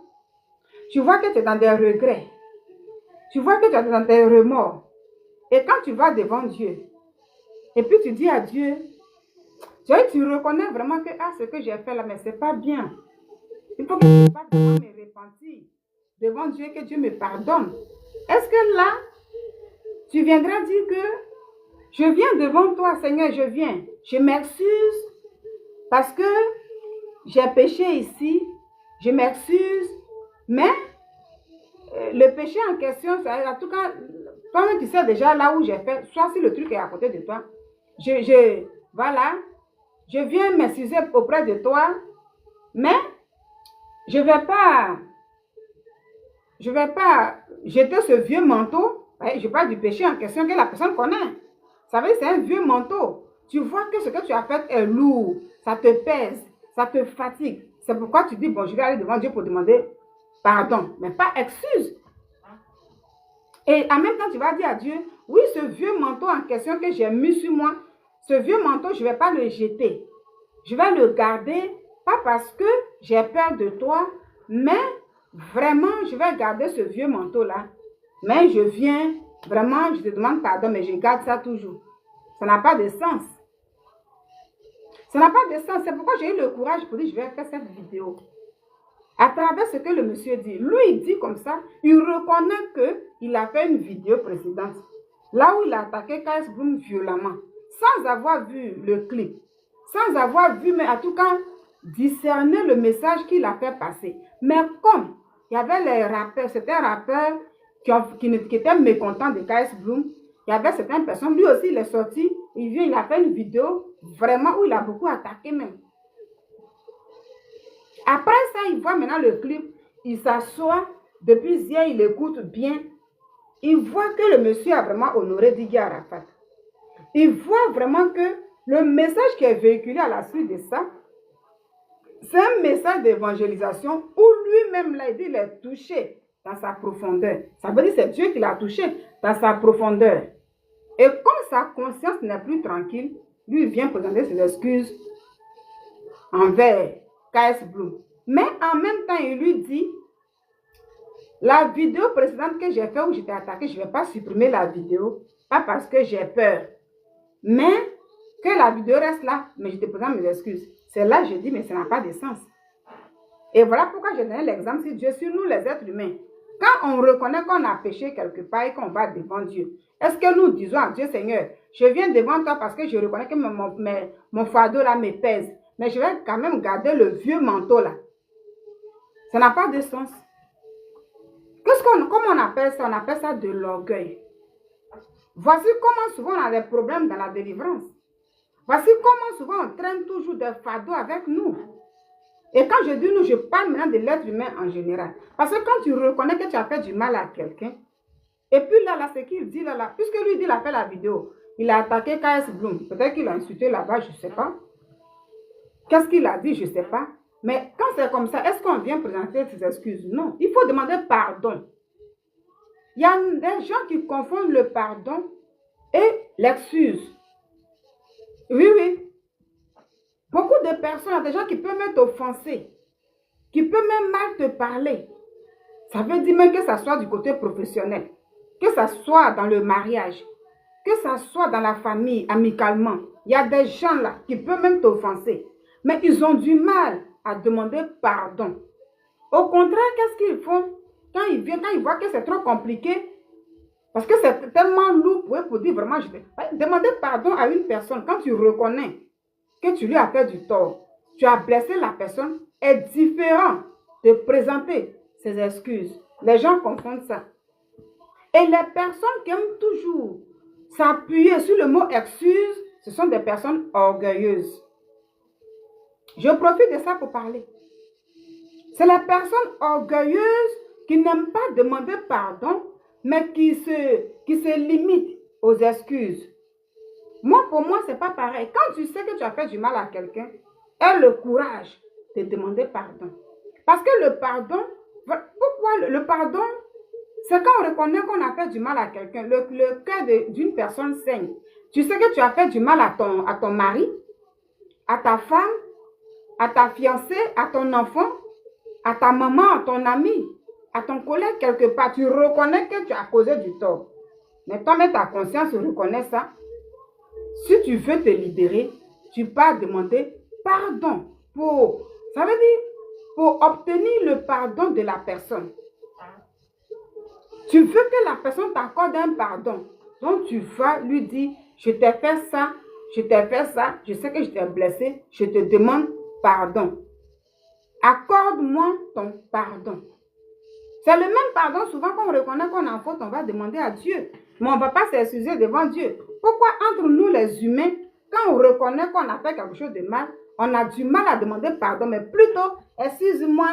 Speaker 1: tu vois que tu es dans des regrets, tu vois que tu es dans des remords, et quand tu vas devant Dieu, et puis tu dis à Dieu, tu reconnais vraiment que ce que j'ai fait là, mais c'est pas bien. Il faut que je parte devant me repentir, devant Dieu, que Dieu me pardonne. Est-ce que là, tu viendras dire que je viens devant toi, Seigneur, je m'excuse parce que j'ai péché ici, je m'excuse, mais le péché en question, en tout cas, toi-même tu sais déjà là où j'ai fait, soit si le truc est à côté de toi, voilà, je viens m'excuser auprès de toi, mais je ne vais pas jeter ce vieux manteau. Je parle du péché en question que la personne connaît. Ça veut dire que c'est un vieux manteau. Tu vois que ce que tu as fait est lourd, ça te pèse, ça te fatigue. C'est pourquoi tu dis, bon, je vais aller devant Dieu pour demander pardon, mais pas excuse. Et en même temps, tu vas dire à Dieu, oui, ce vieux manteau en question que j'ai mis sur moi, ce vieux manteau, je ne vais pas le jeter. Je vais le garder, pas parce que j'ai peur de toi, mais vraiment, je vais garder ce vieux manteau-là. Mais je viens, vraiment, je te demande pardon, mais je garde ça toujours. Ça n'a pas de sens. Ça n'a pas de sens. C'est pourquoi j'ai eu le courage pour dire, je vais faire cette vidéo. À travers ce que le monsieur dit. Lui, il dit comme ça, il reconnaît qu'il a fait une vidéo précédente. Là où il a attaqué KS Bloom violemment. Sans avoir vu le clip. Sans avoir vu, mais en tout cas, discerner le message qu'il a fait passer. Mais comme il y avait les rappeurs, c'était un rappeur qui était mécontent de KS Bloom, il y avait certaines personnes, lui aussi il est sorti, il a fait une vidéo vraiment où il a beaucoup attaqué même. Après ça, il voit maintenant le clip, il s'assoit, depuis hier il écoute bien, il voit que le monsieur a vraiment honoré Didier Arafat. Il voit vraiment que le message qui est véhiculé à la suite de ça, c'est un message d'évangélisation où lui-même, là, il est touché dans sa profondeur. Ça veut dire que c'est Dieu qui l'a touché dans sa profondeur. Et comme sa conscience n'est plus tranquille, lui, il vient présenter ses excuses envers KS Bloom. Mais en même temps, il lui dit, la vidéo précédente que j'ai faite où j'étais attaqué, je ne vais pas supprimer la vidéo, pas parce que j'ai peur, mais que la vidéo reste là, mais je te présente mes excuses. C'est là que je dis, mais ça n'a pas de sens. Et voilà pourquoi je donne l'exemple, si Dieu, sur nous les êtres humains, Quand on reconnaît qu'on a péché quelque part et qu'on va devant Dieu, est-ce que nous disons à Dieu, Seigneur, je viens devant toi parce que je reconnais que mon fardeau là me pèse, mais je vais quand même garder le vieux manteau là. Ça n'a pas de sens. Comment on appelle ça? On appelle ça de l'orgueil. Voici comment souvent on a des problèmes dans la délivrance. Voici comment souvent on traîne toujours des fardeaux avec nous. Et quand je dis nous, je parle maintenant de l'être humain en général. Parce que quand tu reconnais que tu as fait du mal à quelqu'un, et puis là, ce qu'il dit là, puisque lui dit, il a fait la vidéo, il a attaqué KS Bloom. Peut-être qu'il a insulté là-bas, je ne sais pas. Qu'est-ce qu'il a dit, je ne sais pas. Mais quand c'est comme ça, est-ce qu'on vient présenter ses excuses? Non, il faut demander pardon. Il y a des gens qui confondent le pardon et l'excuse. Oui, oui. Beaucoup de personnes, il y a des gens qui peuvent même t'offenser, qui peuvent même mal te parler. Ça veut dire même que ça soit du côté professionnel, que ça soit dans le mariage, que ça soit dans la famille, amicalement. Il y a des gens là qui peuvent même t'offenser, mais ils ont du mal à demander pardon. Au contraire, qu'est-ce qu'ils font? Quand ils voient que c'est trop compliqué, parce que c'est tellement lourd pour dire vraiment, demander pardon à une personne quand tu reconnais que tu lui as fait du tort, tu as blessé la personne, est différent de présenter ses excuses. Les gens confondent ça. Et les personnes qui aiment toujours s'appuyer sur le mot excuse, ce sont des personnes orgueilleuses. Je profite de ça pour parler. C'est les personnes orgueilleuses qui n'aiment pas demander pardon, mais qui se limitent aux excuses. Moi, pour moi, ce n'est pas pareil. Quand tu sais que tu as fait du mal à quelqu'un, aie le courage de demander pardon. Parce que le pardon, pourquoi le pardon? C'est quand on reconnaît qu'on a fait du mal à quelqu'un. Le cœur d'une personne saigne. Tu sais que tu as fait du mal à ton mari, à ta femme, à ta fiancée, à ton enfant, à ta maman, à ton ami, à ton collègue quelque part. Tu reconnais que tu as causé du tort. Mais toi-même, ta conscience reconnaît ça. Si tu veux te libérer, tu vas demander pardon. Ça veut dire pour obtenir le pardon de la personne. Tu veux que la personne t'accorde un pardon. Donc tu vas lui dire, je t'ai fait ça, je sais que je t'ai blessé, je te demande pardon. Accorde-moi ton pardon. C'est le même pardon, souvent quand on reconnaît qu'on est en faute, on va demander à Dieu. Mais on ne va pas s'excuser devant Dieu. Pourquoi entre nous les humains, quand on reconnaît qu'on a fait quelque chose de mal, on a du mal à demander pardon, mais plutôt, excuse-moi.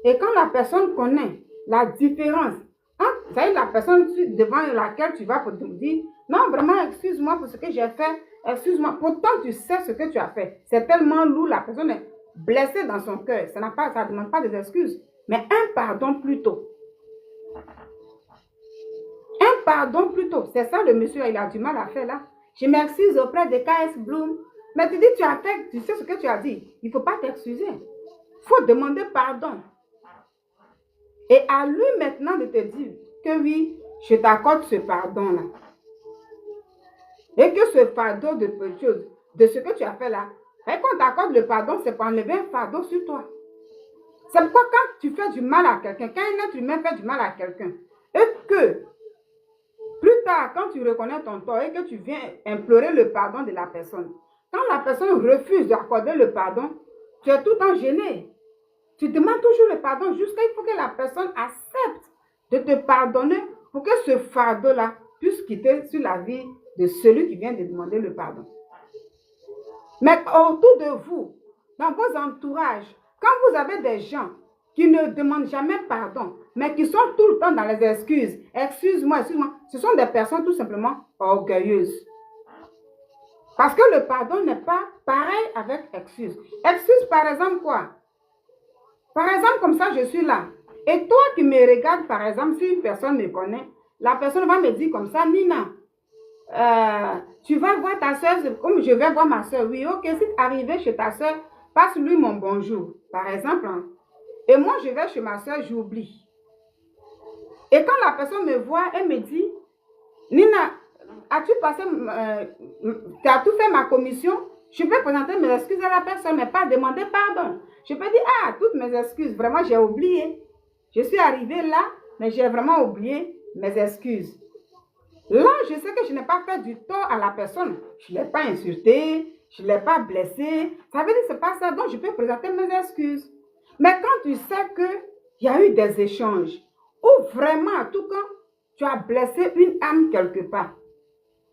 Speaker 1: Et quand la personne connaît la différence, c'est la personne devant laquelle tu vas pour te dire, non, vraiment, excuse-moi pour ce que j'ai fait, excuse-moi. Pourtant, tu sais ce que tu as fait. C'est tellement lourd, la personne est blessée dans son cœur. Ça ne demande pas des excuses, mais un pardon plutôt. Un pardon plutôt. C'est ça le monsieur, il a du mal à faire là. Je m'excuse auprès de KS Bloom. Mais tu dis, tu sais ce que tu as dit. Il ne faut pas t'excuser. Il faut demander pardon. Et à lui maintenant de te dire que oui, je t'accorde ce pardon-là. Et que ce fardeau de ce que tu as fait là, et qu'on t'accorde le pardon, c'est pour enlever un fardeau sur toi. C'est pourquoi quand tu fais du mal à quelqu'un, quand un être humain fait du mal à quelqu'un, et que plus tard, quand tu reconnais ton tort et que tu viens implorer le pardon de la personne, quand la personne refuse d'accorder le pardon, tu es tout le temps gêné. Tu demandes toujours le pardon jusqu'à il faut que la personne accepte de te pardonner pour que ce fardeau-là puisse quitter sur la vie de celui qui vient de demander le pardon. Mais autour de vous, dans vos entourages, quand vous avez des gens qui ne demandent jamais pardon, mais qui sont tout le temps dans les excuses, excuse-moi, ce sont des personnes tout simplement orgueilleuses. Parce que le pardon n'est pas pareil avec excuse. Excuse par exemple quoi? Par exemple comme ça je suis là. Et toi qui me regardes par exemple, si une personne me connaît, la personne va me dire comme ça, Nina, tu vas voir ta soeur, comme je vais voir ma soeur. Oui, ok, si tu es arrivé chez ta soeur, passe-lui mon bonjour, par exemple. Hein. Et moi, je vais chez ma soeur, j'oublie. Et quand la personne me voit, elle me dit, Nina, as-tu passé, tu as tout fait ma commission? Je peux présenter mes excuses à la personne, mais pas demander pardon. Je peux dire, toutes mes excuses, vraiment, j'ai oublié. Je suis arrivée là, mais j'ai vraiment oublié mes excuses. Là, je sais que je n'ai pas fait du tort à la personne. Je ne l'ai pas insulté, je ne l'ai pas blessé. Ça veut dire que ce n'est pas ça, donc je peux présenter mes excuses. Mais quand tu sais qu'il y a eu des échanges, ou vraiment, en tout cas, tu as blessé une âme quelque part,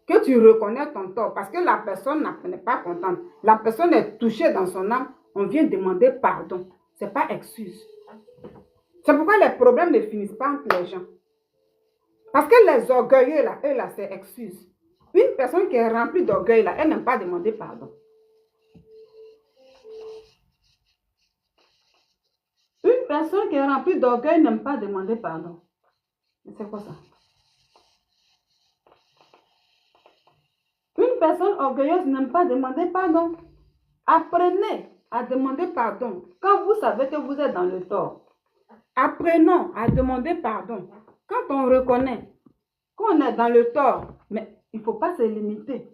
Speaker 1: que tu reconnais ton tort, parce que la personne n'est pas contente, la personne est touchée dans son âme, on vient demander pardon. Ce n'est pas excuse. C'est pourquoi les problèmes ne finissent pas entre les gens. Parce que les orgueilleux, là, eux, là, c'est excuse. Une personne qui est remplie d'orgueil, là, elle n'aime pas demander pardon. Une personne qui est remplie d'orgueil n'aime pas demander pardon. C'est quoi ça? Une personne orgueilleuse n'aime pas demander pardon. Apprenez à demander pardon quand vous savez que vous êtes dans le tort. Apprenons à demander pardon quand on reconnaît qu'on est dans le tort. Mais il ne faut pas se limiter.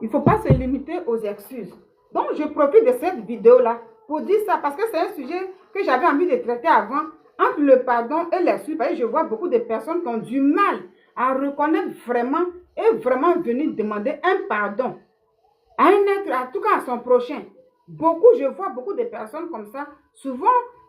Speaker 1: Il ne faut pas se limiter aux excuses. Donc, je profite de cette vidéo-là pour dire ça parce que c'est un sujet que j'avais envie de traiter avant. Entre le pardon et l'excuse, je vois beaucoup de personnes qui ont du mal à reconnaître vraiment et vraiment venir demander un pardon à un être, en tout cas à son prochain. Je vois beaucoup de personnes comme ça, souvent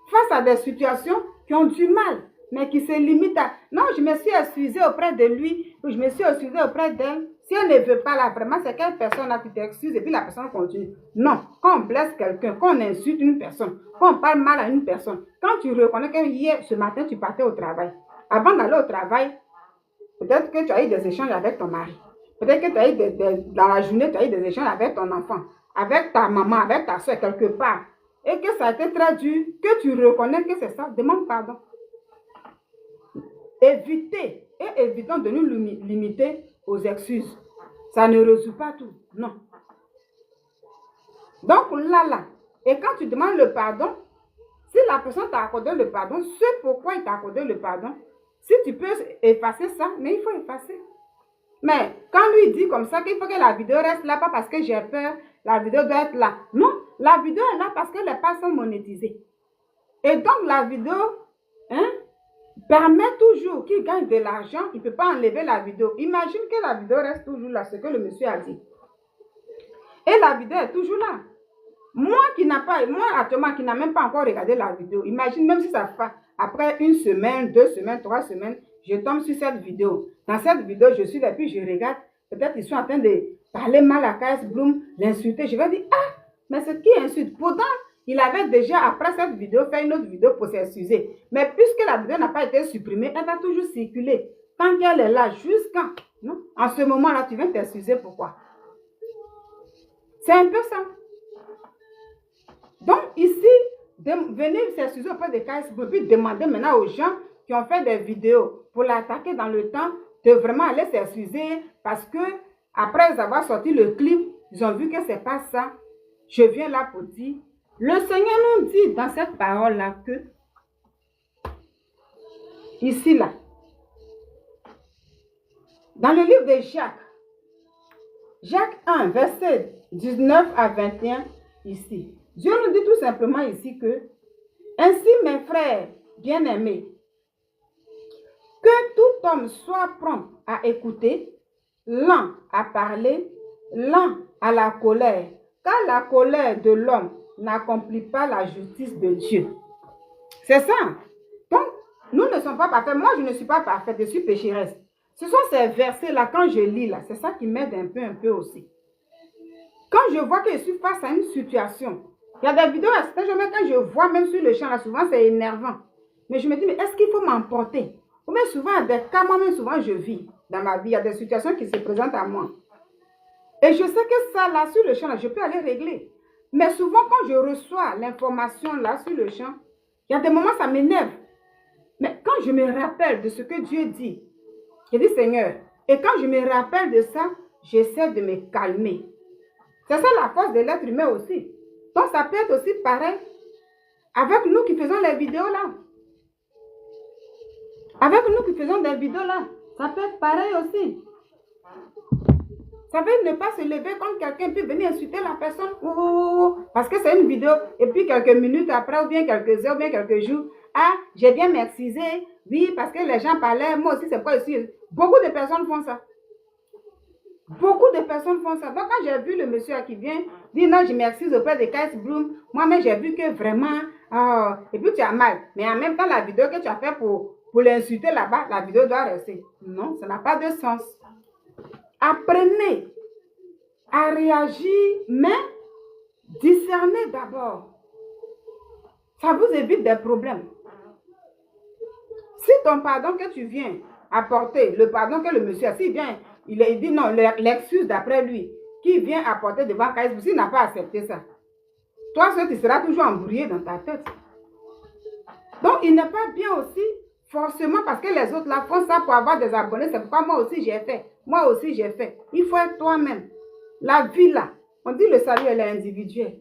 Speaker 1: face à des situations qui ont du mal, mais qui se limitent à « Non, je me suis excusée auprès de lui, ou je me suis excusée auprès d'elle. » Si elle ne veut pas là, vraiment, c'est quelle personne là qui t'excuse et puis la personne continue. Non, quand on blesse quelqu'un, quand on insulte une personne, quand on parle mal à une personne, quand tu reconnais que hier, ce matin, tu partais au travail. Avant d'aller au travail, peut-être que tu as eu des échanges avec ton mari. Peut-être que tu as eu dans la journée, tu as eu des échanges avec ton enfant, avec ta maman, avec ta soeur, quelque part. Et que ça a été très dur, que tu reconnais que c'est ça, demande pardon. Évitons de nous limiter aux excuses. Ça ne résout pas tout, non. Donc là, et quand tu demandes le pardon, si la personne t'a accordé le pardon, c'est pourquoi il t'a accordé le pardon. Si tu peux effacer ça, mais il faut effacer. Mais quand lui dit comme ça qu'il faut que la vidéo reste là, pas parce que j'ai peur, la vidéo doit être là. Non, la vidéo est là parce que les pages sont monétisées. Et donc la vidéo permet toujours qu'il gagne de l'argent, il ne peut pas enlever la vidéo. Imagine que la vidéo reste toujours là, ce que le monsieur a dit. Et la vidéo est toujours là. Moi actuellement, qui n'a même pas encore regardé la vidéo, imagine même si ça fait après 1 semaine, 2 semaines, 3 semaines, je tombe sur cette vidéo. Dans cette vidéo, je suis là, puis je regarde. Peut-être qu'ils sont en train de parler mal à KS Bloom, l'insulter. Je vais dire, ah, mais c'est qui insulte? Pourtant, il avait déjà, après cette vidéo, fait une autre vidéo pour s'excuser. Mais puisque la vidéo n'a pas été supprimée, elle va toujours circuler. Tant qu'elle est là, jusqu'à, non? En ce moment-là, tu viens t'excuser, pourquoi? C'est un peu ça. Donc, ici, venir s'excuser auprès de KS Bloom, puis demander maintenant aux gens qui ont fait des vidéos pour l'attaquer dans le temps, de vraiment aller s'excuser parce que après avoir sorti le clip, ils ont vu que c'est pas ça. Je viens là pour dire, le Seigneur nous dit dans cette parole-là que, ici là, dans le livre de Jacques 1, verset 19 à 21, ici, Dieu nous dit tout simplement ici que, ainsi mes frères bien-aimés, que tout homme soit prompt à écouter, lent à parler, lent à la colère, car la colère de l'homme n'accomplit pas la justice de Dieu. C'est ça. Donc, nous ne sommes pas parfaits. Moi, je ne suis pas parfaite, je suis pécheresse. Ce sont ces versets-là, quand je lis là, c'est ça qui m'aide un peu aussi. Quand je vois que je suis face à une situation, il y a des vidéos, quand je vois même sur le champ, là, souvent c'est énervant. Mais je me dis, mais est-ce qu'il faut m'emporter? Mais souvent, des cas, moi-même, souvent, je vis dans ma vie. Il y a des situations qui se présentent à moi. Et je sais que ça, là, sur le champ, là, je peux aller régler. Mais souvent, quand je reçois l'information, là, sur le champ, il y a des moments, ça m'énerve. Mais quand je me rappelle de ce que Dieu dit, je dis, Seigneur, et quand je me rappelle de ça, j'essaie de me calmer. C'est ça la force de l'être humain aussi. Donc, ça peut être aussi pareil avec nous qui faisons les vidéos, là. Avec nous qui faisons des vidéos là, ça peut être pareil aussi. Ça veut ne pas se lever quand quelqu'un peut venir insulter la personne. Parce que c'est une vidéo. Et puis quelques minutes après, ou bien quelques heures, ou bien quelques jours, ah, j'ai bien m'excuser. Oui, parce que les gens parlaient, moi aussi, c'est pourquoi je suis... Beaucoup de personnes font ça. Beaucoup de personnes font ça. Donc, quand j'ai vu le monsieur qui vient dire non, je m'excuse auprès de Kais Bloom, moi-même, j'ai vu que vraiment, et puis tu as mal. Mais en même temps, la vidéo que tu as fait pour l'insulter là-bas, la vidéo doit rester. Non, ça n'a pas de sens. Apprenez à réagir, mais discernez d'abord. Ça vous évite des problèmes. Si ton pardon que tu viens apporter, le pardon que le monsieur, s'il vient, il dit non, l'excuse d'après lui, qui vient apporter devant Kais, s'il n'a pas accepté ça, toi, tu seras toujours embrouillé dans ta tête. Donc, il n'est pas bien aussi, forcément, parce que les autres là font ça pour avoir des abonnés. C'est pourquoi moi aussi j'ai fait. Moi aussi j'ai fait. Il faut être toi-même. La vie là, on dit le salut, elle est individuelle.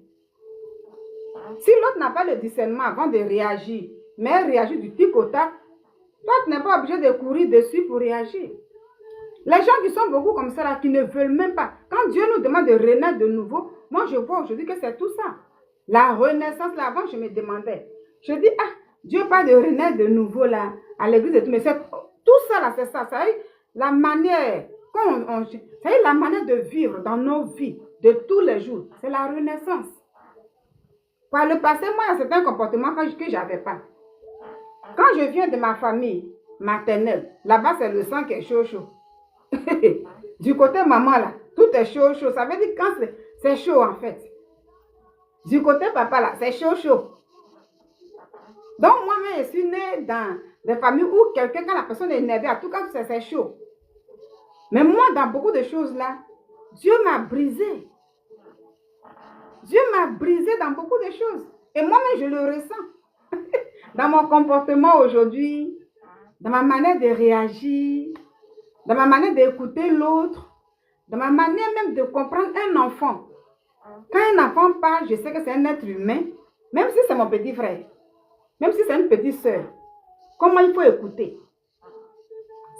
Speaker 1: Si l'autre n'a pas le discernement avant de réagir, mais elle réagit du tic au tac, toi, tu n'es pas obligé de courir dessus pour réagir. Les gens qui sont beaucoup comme ça, là, qui ne veulent même pas. Quand Dieu nous demande de renaître de nouveau, moi, je vois aujourd'hui que c'est tout ça. La renaissance, là, avant, je me demandais. Je dis, ah, Dieu parle de renaître de nouveau, là, à l'église et tout. Mais tout ça, là, c'est ça. Ça y est, la manière, ça y est, la manière de vivre dans nos vies de tous les jours, c'est la renaissance. Par le passé, moi, il y a certains comportements que je n'avais pas. Quand je viens de ma famille maternelle, là-bas, c'est le sang qui est chaud, chaud. Du côté maman, là, tout est chaud, chaud. Ça veut dire quand c'est chaud, en fait. Du côté papa, là, c'est chaud, chaud. Donc, moi-même, je suis née dans des familles où quelqu'un, quand la personne est énervée, en tout cas, c'est chaud. Mais moi, dans beaucoup de choses, là, Dieu m'a brisé. Dieu m'a brisé dans beaucoup de choses. Et moi-même, je le ressens. Dans mon comportement aujourd'hui, dans ma manière de réagir, dans ma manière d'écouter l'autre, dans ma manière même de comprendre un enfant. Quand un enfant parle, je sais que c'est un être humain, même si c'est mon petit frère, même si c'est une petite soeur. Comment il faut écouter?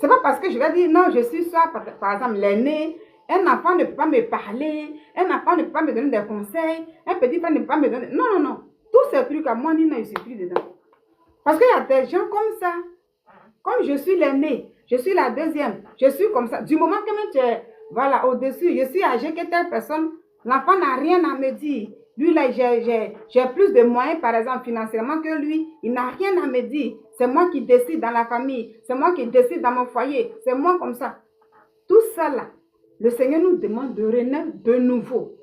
Speaker 1: C'est pas parce que je vais dire non, je suis soit, par exemple, l'aîné, un enfant ne peut pas me parler, un enfant ne peut pas me donner des conseils, un petit frère ne peut pas me donner... Non, non, non. Tous ces trucs à moi, Nina, je suis plus dedans. Parce qu'il y a des gens comme ça. Comme je suis l'aîné, je suis la deuxième, je suis comme ça. Du moment que même tu es, voilà, au-dessus, je suis âgée que telle personne, l'enfant n'a rien à me dire. Lui, là, j'ai plus de moyens, par exemple, financièrement que lui. Il n'a rien à me dire. C'est moi qui décide dans la famille. C'est moi qui décide dans mon foyer. C'est moi comme ça. Tout ça, là, le Seigneur nous demande de renaître de nouveau.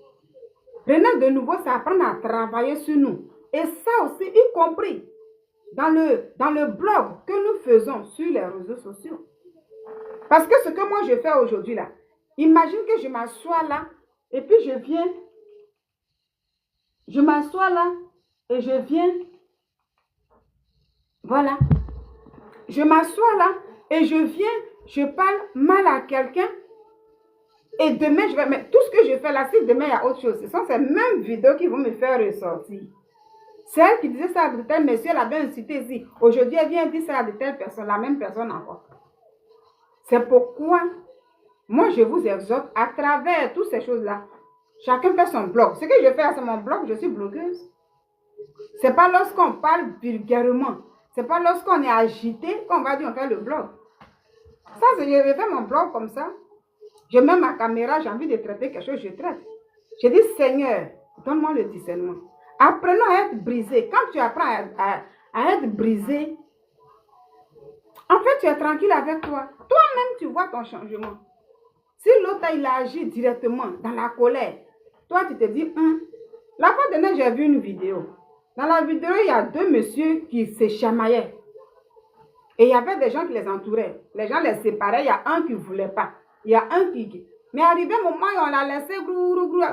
Speaker 1: Renaître de nouveau, c'est apprendre à travailler sur nous. Et ça aussi, y compris dans le blog que nous faisons sur les réseaux sociaux. Parce que ce que moi je fais aujourd'hui là, imagine que je m'assois là, et puis je m'assois là, et je viens, voilà, je m'assois là, et je viens, je parle mal à quelqu'un, et demain, mais tout ce que je fais là, si demain il y a autre chose, ce sont ces mêmes vidéos qui vont me faire ressortir. C'est elle qui disait ça à de tel monsieur, elle avait incité ici. Aujourd'hui, elle vient dire ça à de telle personne, la même personne encore. C'est pourquoi, moi, je vous exhorte, à travers toutes ces choses-là, chacun fait son blog. Ce que je fais, c'est mon blog, je suis blogueuse. Ce n'est pas lorsqu'on parle vulgairement, ce n'est pas lorsqu'on est agité qu'on va dire on fait le blog. Ça, je fais mon blog comme ça. Je mets ma caméra, j'ai envie de traiter quelque chose, je traite. Je dis, Seigneur, donne-moi le discernement. Apprenons à être brisé. Quand tu apprends à être brisé, en fait, tu es tranquille avec toi. Toi-même, tu vois ton changement. Si l'autre, il agit directement dans la colère, toi, tu te dis, la fois dernière, j'ai vu une vidéo. Dans la vidéo, il y a deux messieurs qui se chamaillaient. Et il y avait des gens qui les entouraient. Les gens les séparaient. Il y a un qui ne voulait pas. Il y a un qui... Mais arrivé un moment, on l'a laissé,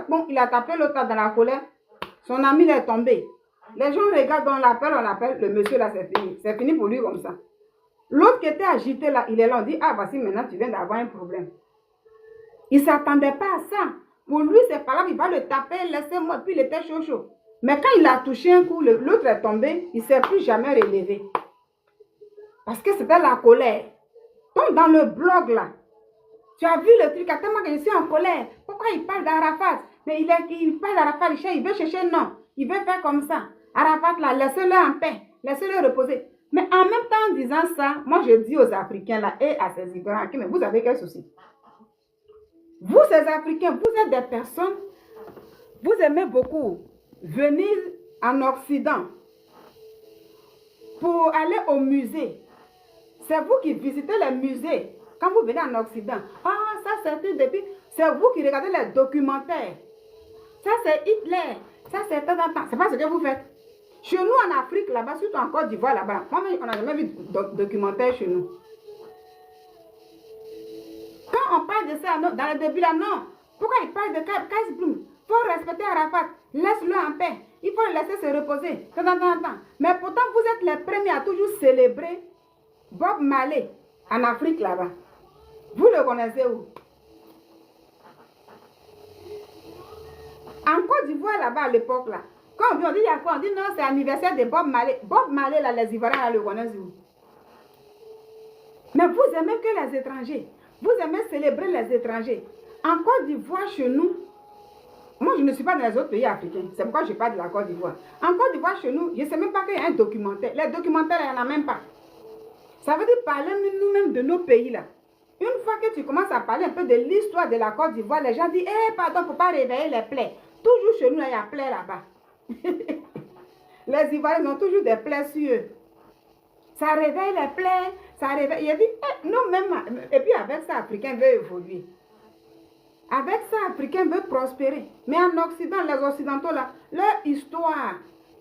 Speaker 1: bon, il a tapé l'autre dans la colère. Son ami est tombé. Les gens regardent, on l'appelle, le monsieur là, c'est fini. C'est fini pour lui comme ça. L'autre qui était agité là, il est là, on dit, ah, voici maintenant, tu viens d'avoir un problème. Il ne s'attendait pas à ça. Pour lui, c'est pas grave, il va le taper, laissez-moi, puis il était chaud, chaud. Mais quand il a touché un coup, l'autre est tombé, il ne s'est plus jamais relevé. Parce que c'était la colère. Donc, dans le blog là, tu as vu le truc, tellement que je suis en colère. Pourquoi il parle d'Arafat? Mais il parle d'Arafat, il veut chercher, non. Il veut faire comme ça. Arafat là, laissez-le en paix. laissez-le reposer. Mais en même temps, en disant ça, moi je dis aux Africains là et à ces Ivoiriens, mais vous avez quel souci? Vous, ces Africains, vous êtes des personnes, vous aimez beaucoup venir en Occident pour aller au musée. C'est vous qui visitez les musées quand vous venez en Occident. Ah, ça c'est depuis. C'est vous qui regardez les documentaires. Ça c'est Hitler. Ça c'est temps en temps. C'est pas ce que vous faites. Chez nous en Afrique, là-bas, surtout en Côte d'Ivoire, là-bas, on n'a jamais vu de documentaire chez nous. Quand on parle de ça, non, dans le début là, non. Pourquoi il parle de Kaïs Bloom? Il faut respecter Arafat. Laisse-le en paix. Il faut le laisser se reposer. De temps en temps. Mais pourtant, vous êtes les premiers à toujours célébrer Bob Marley en Afrique là-bas. Vous le connaissez où? En Côte d'Ivoire là-bas à l'époque là. Quand on dit il y a quoi? On dit non, c'est l'anniversaire de Bob Marley. Bob Marley là, les Ivoiriens là, le connaissent où? Mais vous aimez que les étrangers. Vous aimez célébrer les étrangers. En Côte d'Ivoire, chez nous, moi je ne suis pas dans les autres pays africains. C'est pourquoi je parle de la Côte d'Ivoire. En Côte d'Ivoire, chez nous, je ne sais même pas qu'il y a un documentaire. Les documentaires, il n'y en a même pas. Ça veut dire parler nous-mêmes de nos pays là. Une fois que tu commences à parler un peu de l'histoire de la Côte d'Ivoire, les gens disent, eh pardon, il ne faut pas réveiller les plaies. Toujours chez nous, il y a plaies là-bas. Les Ivoiriens ont toujours des plaies sur eux. Ça réveille les plaies, ça réveille. Il a dit, eh, nous-mêmes, et puis avec ça, Africain veut évoluer. Avec ça, Africain veut prospérer. Mais en Occident, les Occidentaux, là, leur histoire,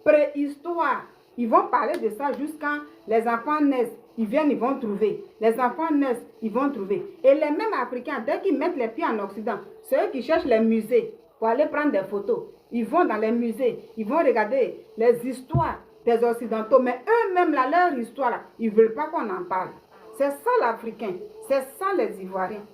Speaker 1: préhistoire, ils vont parler de ça jusqu'à les enfants naissent. Ils viennent, ils vont trouver. Les enfants naissent, ils vont trouver. Et les mêmes Africains, dès qu'ils mettent les pieds en Occident, ceux qui cherchent les musées pour aller prendre des photos, ils vont dans les musées, ils vont regarder les histoires des Occidentaux. Mais eux-mêmes, là, leur histoire, là, ils ne veulent pas qu'on en parle. C'est ça l'Africain. C'est ça les Ivoiriens.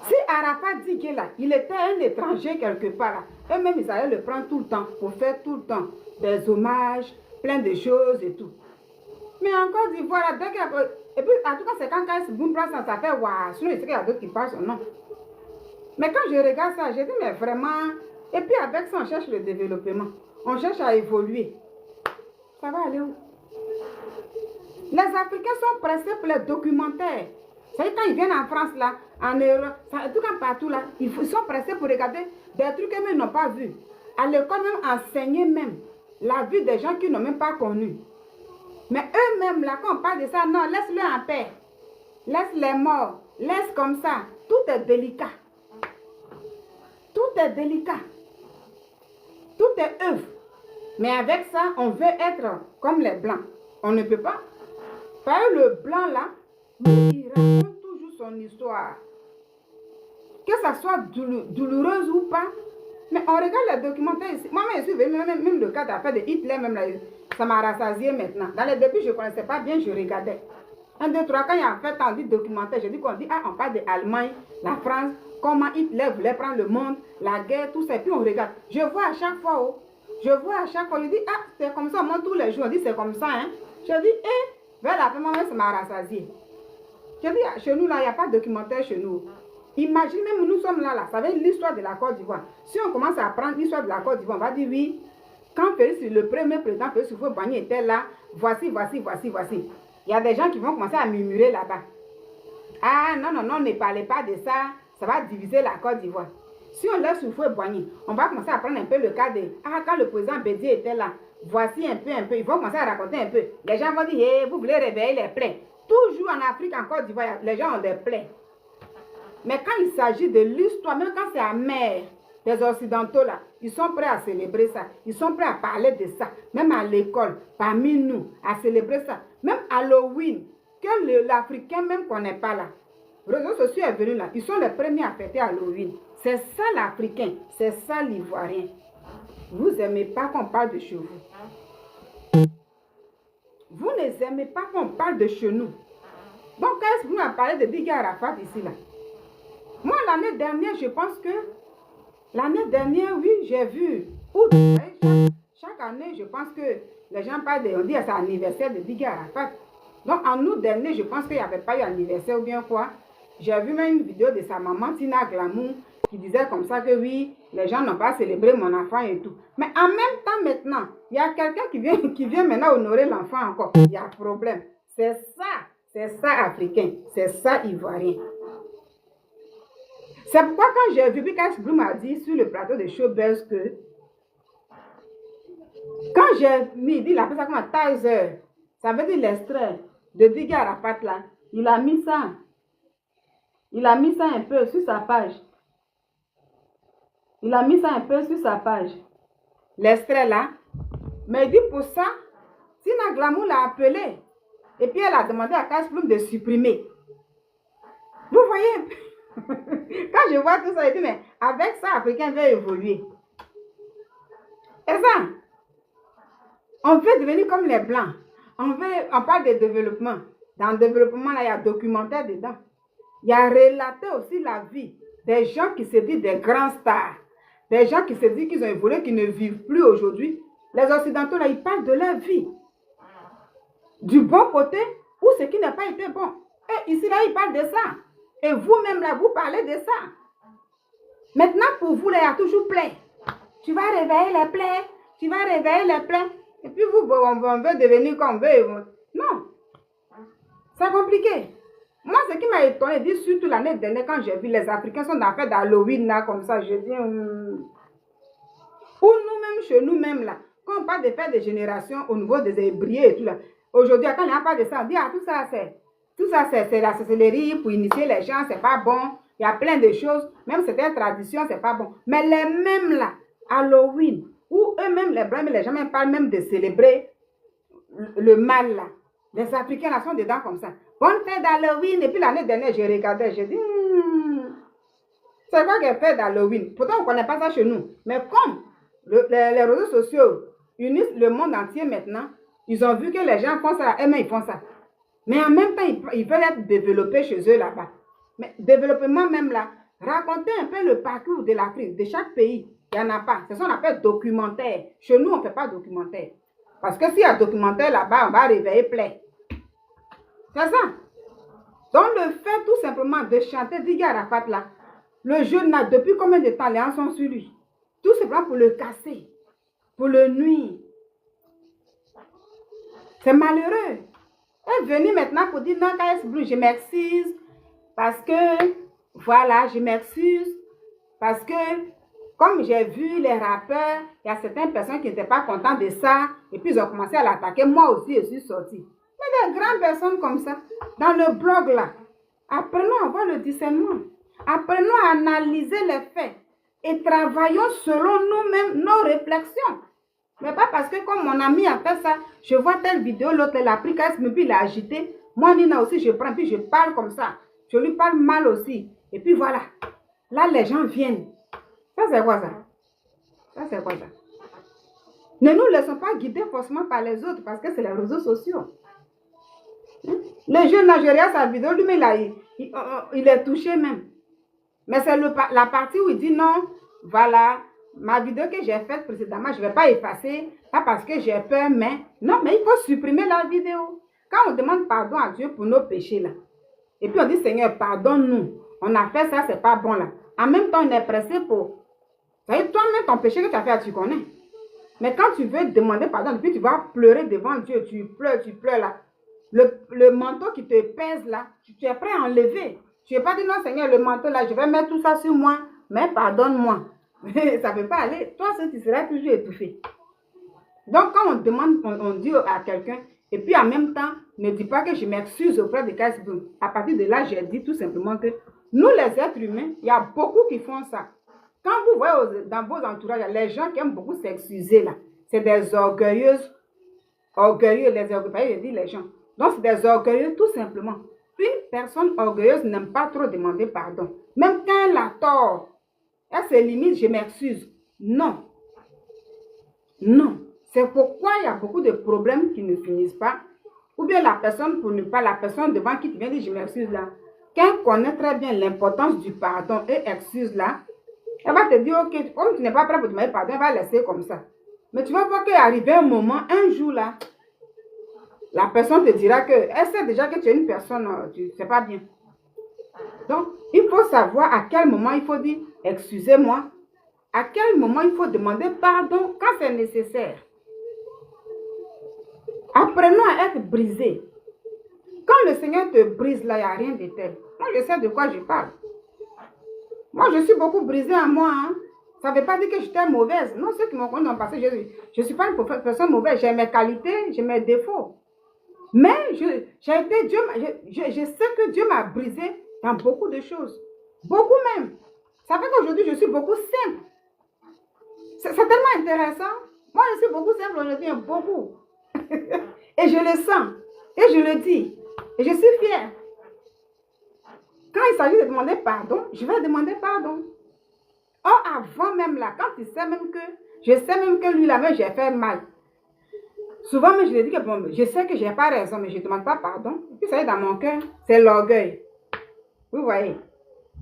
Speaker 1: Si Arafat dit qu'il il était un étranger quelque part, eux-mêmes, ils allaient le prendre tout le temps pour faire tout le temps des hommages, plein de choses et tout. Mais en Côte d'Ivoire, dès qu'il y a... Et puis, en tout cas, c'est quand Kaïs Boum prend ça fait waouh. Sinon, il sait qu'il y a d'autres qui parlent son nom. Mais quand je regarde ça, j'ai dit, mais vraiment... Et puis, avec ça, on cherche le développement. On cherche à évoluer. Ça va aller où? Les Africains sont pressés pour les documentaires. C'est quand ils viennent en France, là, en Europe, en tout cas partout, là, ils sont pressés pour regarder des trucs qu'ils n'ont pas vus. À l'école, même enseigner même la vie des gens qu'ils n'ont même pas connus. Mais eux-mêmes, là, quand on parle de ça, non, laisse-le en paix. Laisse-les morts. Laisse comme ça. Tout est délicat. Tout est délicat. Tout est œuf. Mais avec ça, on veut être comme les Blancs. On ne peut pas. Parce que le Blanc, là, il raconte toujours son histoire. Que ça soit douloureuse ou pas. Mais on regarde les documentaires ici. Moi, je suis venue, même le cas d'affaire de Hitler, même là, ça m'a rassasié maintenant. Dans les débuts, je ne connaissais pas bien, je regardais. 1, 2, 3, quand il y a en fait, on dit documentaire, je dis qu'on dit, ah, on parle de l'Allemagne, la France, comment Hitler voulait prendre le monde, la guerre, tout ça, et puis on regarde. Je vois à chaque fois, oh, je vois à chaque fois, je dis, ah, c'est comme ça, moi, tous les jours, on dit, c'est comme ça, hein. Je dis, eh, vers la fin, moi, ça m'a rassasié. Je dis, chez nous, là, il n'y a pas de documentaire chez nous. Imagine, même nous sommes là, ça va être l'histoire de la Côte d'Ivoire. Si on commence à apprendre l'histoire de la Côte d'Ivoire, on va dire, oui, quand le premier président Félix Houphouët-Boigny était là, voici. Il y a des gens qui vont commencer à murmurer là-bas. Ah, non, ne parlez pas de ça, ça va diviser la Côte d'Ivoire. Si on laisse Houphouët-Boigny, on va commencer à prendre un peu le cas de, ah, quand le président Bédié était là, voici un peu, ils vont commencer à raconter un peu. Les gens vont dire, hey, vous voulez réveiller les plaies. Toujours en Afrique, en Côte d'Ivoire, les gens ont des plaies. Mais quand il s'agit de l'histoire, même quand c'est amer, les Occidentaux là, ils sont prêts à célébrer ça. Ils sont prêts à parler de ça. Même à l'école, parmi nous, à célébrer ça. Même Halloween, que l'Africain même qu'on n'est pas là. Les réseaux sociaux est venu là. Ils sont les premiers à fêter Halloween. C'est ça l'Africain. C'est ça l'Ivoirien. Vous n'aimez pas qu'on parle de chez vous. Vous n'aimez pas qu'on parle de chez nous. Donc, quand est-ce que vous m'avez parlé de Big Arafat ici là? Moi, l'année dernière, je pense que... L'année dernière, oui, j'ai vu. Chaque année, je pense que les gens parlent de... On dit que c'est l'anniversaire de Big Arafat. Donc, en août dernier, je pense qu'il n'y avait pas eu anniversaire ou bien quoi. J'ai vu même une vidéo de sa maman, Tina Glamour, qui disait comme ça que oui, les gens n'ont pas célébré mon enfant et tout. Mais en même temps maintenant, il y a quelqu'un qui vient maintenant honorer l'enfant encore. Il y a problème. C'est ça africain, c'est ça ivoirien. C'est pourquoi quand j'ai vu, puis quand Bloom a dit sur le plateau de Showbuzz que quand j'ai mis, il appelle ça comme un teaser, ça veut dire l'extrait de Didier Arafat là, il a mis ça un peu sur sa page. Il a mis ça un peu sur sa page. L'extrait là. Mais il dit pour ça, Tina Glamour l'a appelé. Et puis elle a demandé à Cash-Bloom de supprimer. Vous voyez? Quand je vois tout ça, je dis, mais avec ça, Africain veut évoluer. Et ça, on veut devenir comme les Blancs. On parle de développement. Dans le développement, là, il y a documentaire dedans. Il y a relaté aussi la vie des gens qui se disent des grands stars. Des gens qui se disent qu'ils ont évolué, qui ne vivent plus aujourd'hui. Les Occidentaux, là, ils parlent de leur vie. Du bon côté ou ce qui n'a pas été bon. Et ici, là, ils parlent de ça. Et vous-même, là, vous parlez de ça. Maintenant, pour vous, là, il y a toujours plein. Tu vas réveiller les plaies. Tu vas réveiller les plaies. Et puis, vous, on veut devenir comme on veut. Non. C'est compliqué. Moi, ce qui m'a étonné, dit surtout l'année dernière, quand j'ai vu les Africains sont dans la fête d'Halloween, là, comme ça, je dis... Ou nous-mêmes, chez nous-mêmes, là, quand on parle de fêtes de génération au niveau des ébriers et tout, là, aujourd'hui, quand il n'y a pas de ça, on dit, ah, tout ça, c'est la sorcellerie pour initier les gens, c'est pas bon. Il y a plein de choses, même certaines traditions, c'est pas bon. Mais les mêmes, là, Halloween, où eux-mêmes, les Blancs, les gens même parlent même de célébrer le mal, là. Les Africains, là, sont dedans comme ça. Bonne fête d'Halloween. Et puis l'année dernière, j'ai regardé, j'ai dit, c'est quoi qu'elle fait d'Halloween? Pourtant, on ne connaît pas ça chez nous. Mais comme les réseaux sociaux unissent le monde entier maintenant, ils ont vu que les gens font ça, eux-mêmes, ils font ça. Mais en même temps, ils veulent être développés chez eux là-bas. Mais développement même là, raconter un peu le parcours de l'Afrique, de chaque pays, il n'y en a pas. C'est ce qu'on appelle documentaire. Chez nous, on ne fait pas documentaire. Parce que s'il y a documentaire là-bas, on va réveiller plein. C'est ça. Donc, le fait tout simplement de chanter Didier Arafat là, le jeune là, depuis combien de temps les gens sont sur lui? Tout simplement pour le casser, pour le nuire. C'est malheureux. Elle est venue maintenant pour dire non, KS Blue, je m'excuse. Parce que, voilà, je m'excuse. Parce que, comme j'ai vu les rappeurs, il y a certaines personnes qui n'étaient pas contentes de ça. Et puis, ils ont commencé à l'attaquer. Moi aussi, je suis sortie. Mais des grandes personnes comme ça, dans le blog là, apprenons à avoir le discernement. Apprenons à analyser les faits. Et travaillons selon nous-mêmes nos réflexions. Mais pas parce que comme mon ami a fait ça, je vois telle vidéo, l'autre elle a pris casse, puis il a agité. Moi, Nina aussi, je prends, puis je parle comme ça. Je lui parle mal aussi. Et puis voilà. Là, les gens viennent. Ça, c'est quoi ça? Ça, c'est quoi ça? Ne nous laissons pas guider forcément par les autres, parce que c'est les réseaux sociaux. Le jeune Nigérien, sa vidéo, lui-même, il est touché même. Mais c'est la partie où il dit non, voilà, ma vidéo que j'ai faite précédemment, je ne vais pas effacer, pas parce que j'ai peur, mais non, mais il faut supprimer la vidéo. Quand on demande pardon à Dieu pour nos péchés là, et puis on dit Seigneur, pardonne-nous, on a fait ça, c'est pas bon là. En même temps, on est pressé pour. Ça veut dire, toi-même, ton péché que tu as fait, tu connais. Mais quand tu veux demander pardon, puis tu vas pleurer devant Dieu, tu pleures là. Le manteau qui te pèse là, tu es prêt à enlever. Tu n'es pas dit non Seigneur, le manteau là, je vais mettre tout ça sur moi, mais pardonne-moi. Ça ne peut pas aller. Toi, tu seras toujours étouffé. Donc, quand on demande, on dit à quelqu'un, et puis en même temps, ne dis pas que je m'excuse auprès de Casse-Boum. À partir de là, j'ai dit tout simplement que nous, les êtres humains, il y a beaucoup qui font ça. Quand vous voyez dans vos entourages, les gens qui aiment beaucoup s'excuser là, c'est des orgueilleux, les orgueilleux, je dis les gens. Donc, c'est des orgueilleux tout simplement. Une personne orgueilleuse n'aime pas trop demander pardon. Même quand elle a tort, elle se limite, je m'excuse. Non. Non. C'est pourquoi il y a beaucoup de problèmes qui ne finissent pas. Ou bien la personne, pour ne pas la personne devant qui tu viens dire je m'excuse là. Quand elle connaît très bien l'importance du pardon et excuse là, elle va te dire, ok, comme tu n'es pas prêt pour demander pardon, elle va laisser comme ça. Mais tu vas voir qu'il arrive un moment, un jour là, la personne te dira que, elle sait déjà que tu es une personne, tu ne sais pas bien. Donc, il faut savoir à quel moment il faut dire « excusez-moi », à quel moment il faut demander pardon quand c'est nécessaire. Apprenons à être brisés. Quand le Seigneur te brise, là, il n'y a rien de tel. Moi, je sais de quoi je parle. Moi, je suis beaucoup brisée en moi. Hein. Ça ne veut pas dire que j'étais mauvaise. Non, ceux qui m'ont connu dans le passé, je ne suis pas une personne mauvaise. J'ai mes qualités, j'ai mes défauts. Mais je sais que Dieu m'a brisé dans beaucoup de choses. Beaucoup même. Ça fait qu'aujourd'hui, je suis beaucoup simple. C'est tellement intéressant. Moi, je suis beaucoup simple aujourd'hui, beaucoup. Et je le sens. Et je le dis. Et je suis fière. Quand il s'agit de demander pardon, je vais demander pardon. Or, avant même là, quand il sait même que, je sais même que lui, là-même, j'ai fait mal. Souvent, mais je lui dis que bon, je sais que je n'ai pas raison, mais je ne demande pas pardon. Et puis, ça est dans mon cœur, c'est l'orgueil. Vous voyez,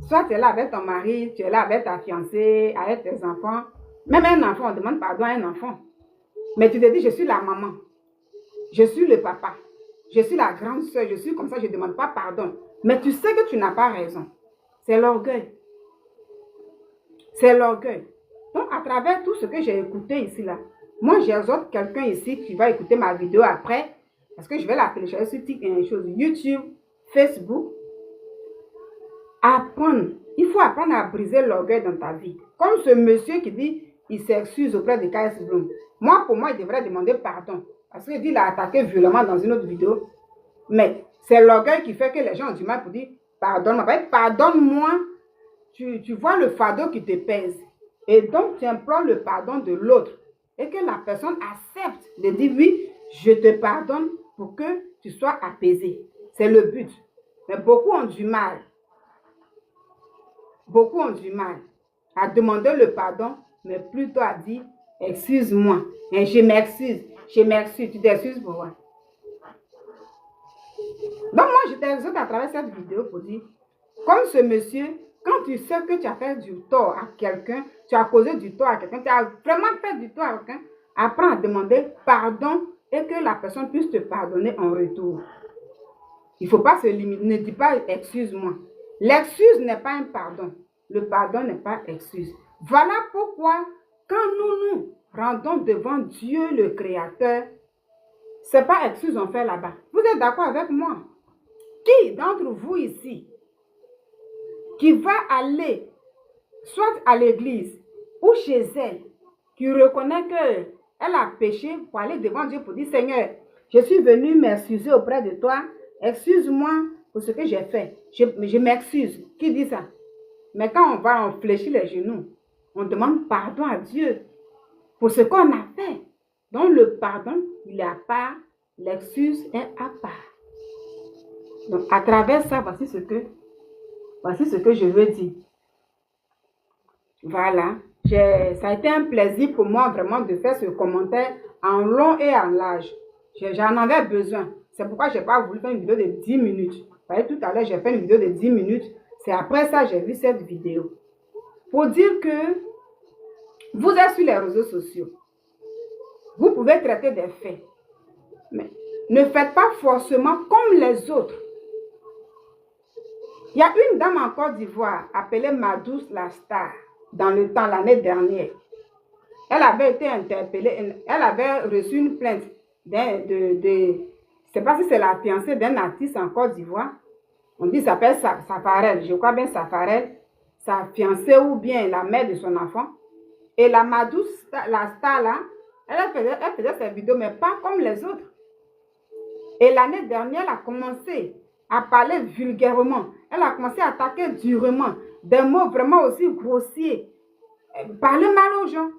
Speaker 1: soit tu es là avec ton mari, tu es là avec ta fiancée, avec tes enfants. Même un enfant, on demande pardon à un enfant. Mais tu te dis, je suis la maman. Je suis le papa. Je suis la grande soeur. Je suis comme ça, je ne demande pas pardon. Mais tu sais que tu n'as pas raison. C'est l'orgueil. C'est l'orgueil. Donc, à travers tout ce que j'ai écouté ici, là, moi, j'exhorte quelqu'un ici qui va écouter ma vidéo après, parce que je vais la télécharger sur YouTube, Facebook. Apprendre. Il faut apprendre à briser l'orgueil dans ta vie. Comme ce monsieur qui dit, il s'excuse auprès de KS Bloom. Moi, pour moi, il devrait demander pardon. Parce qu'il dit qu'il a attaqué violemment dans une autre vidéo. Mais c'est l'orgueil qui fait que les gens ont du mal pour dire, pardonne-moi. Pardonne-moi. Tu vois le fardeau qui te pèse. Et donc, tu implores le pardon de l'autre. Et que la personne accepte de dire, oui, je te pardonne pour que tu sois apaisé. C'est le but. Mais beaucoup ont du mal. Beaucoup ont du mal à demander le pardon, mais plutôt à dire, excuse-moi. Je m'excuse. Je m'excuse. Tu t'excuses pour moi. Donc, moi, je t'exhorte à travers cette vidéo pour dire, comme ce monsieur, quand tu sais que tu as fait du tort à quelqu'un, tu as causé du tort à quelqu'un, tu as vraiment fait du tort à quelqu'un, apprends à demander pardon et que la personne puisse te pardonner en retour. Il ne faut pas se limiter, ne dis pas excuse-moi. L'excuse n'est pas un pardon. Le pardon n'est pas excuse. Voilà pourquoi, quand nous rendons devant Dieu le Créateur, ce n'est pas excuse on fait là-bas. Vous êtes d'accord avec moi? Qui d'entre vous ici qui va aller soit à l'église ou chez elle, qui reconnaît qu'elle a péché pour aller devant Dieu pour dire, Seigneur, je suis venu m'excuser auprès de toi, excuse-moi pour ce que j'ai fait, je m'excuse. Qui dit ça? Mais quand on fléchit les genoux, on demande pardon à Dieu pour ce qu'on a fait. Donc le pardon, il est à part, l'excuse est à part. Donc à travers ça, voici ce que je veux dire. Voilà. Ça a été un plaisir pour moi vraiment de faire ce commentaire en long et en large. J'en avais besoin. C'est pourquoi je n'ai pas voulu faire une vidéo de 10 minutes. Vous voyez, tout à l'heure, j'ai fait une vidéo de 10 minutes. C'est après ça que j'ai vu cette vidéo. Pour dire que vous êtes sur les réseaux sociaux. Vous pouvez traiter des faits. Mais ne faites pas forcément comme les autres. Il y a une dame en Côte d'Ivoire appelée Madouce la Star dans le temps, l'année dernière. Elle avait été interpellée, elle avait reçu une plainte je ne sais pas si c'est la fiancée d'un artiste en Côte d'Ivoire. On dit ça s'appelle Safarel, je crois bien Safarel, sa fiancée ou bien la mère de son enfant. Et la Madouce, la Star là, elle faisait ses vidéos, mais pas comme les autres. Et l'année dernière, elle a commencé à parler vulgairement. Elle a commencé à attaquer durement. Des mots vraiment aussi grossiers. Elle parlait mal aux gens.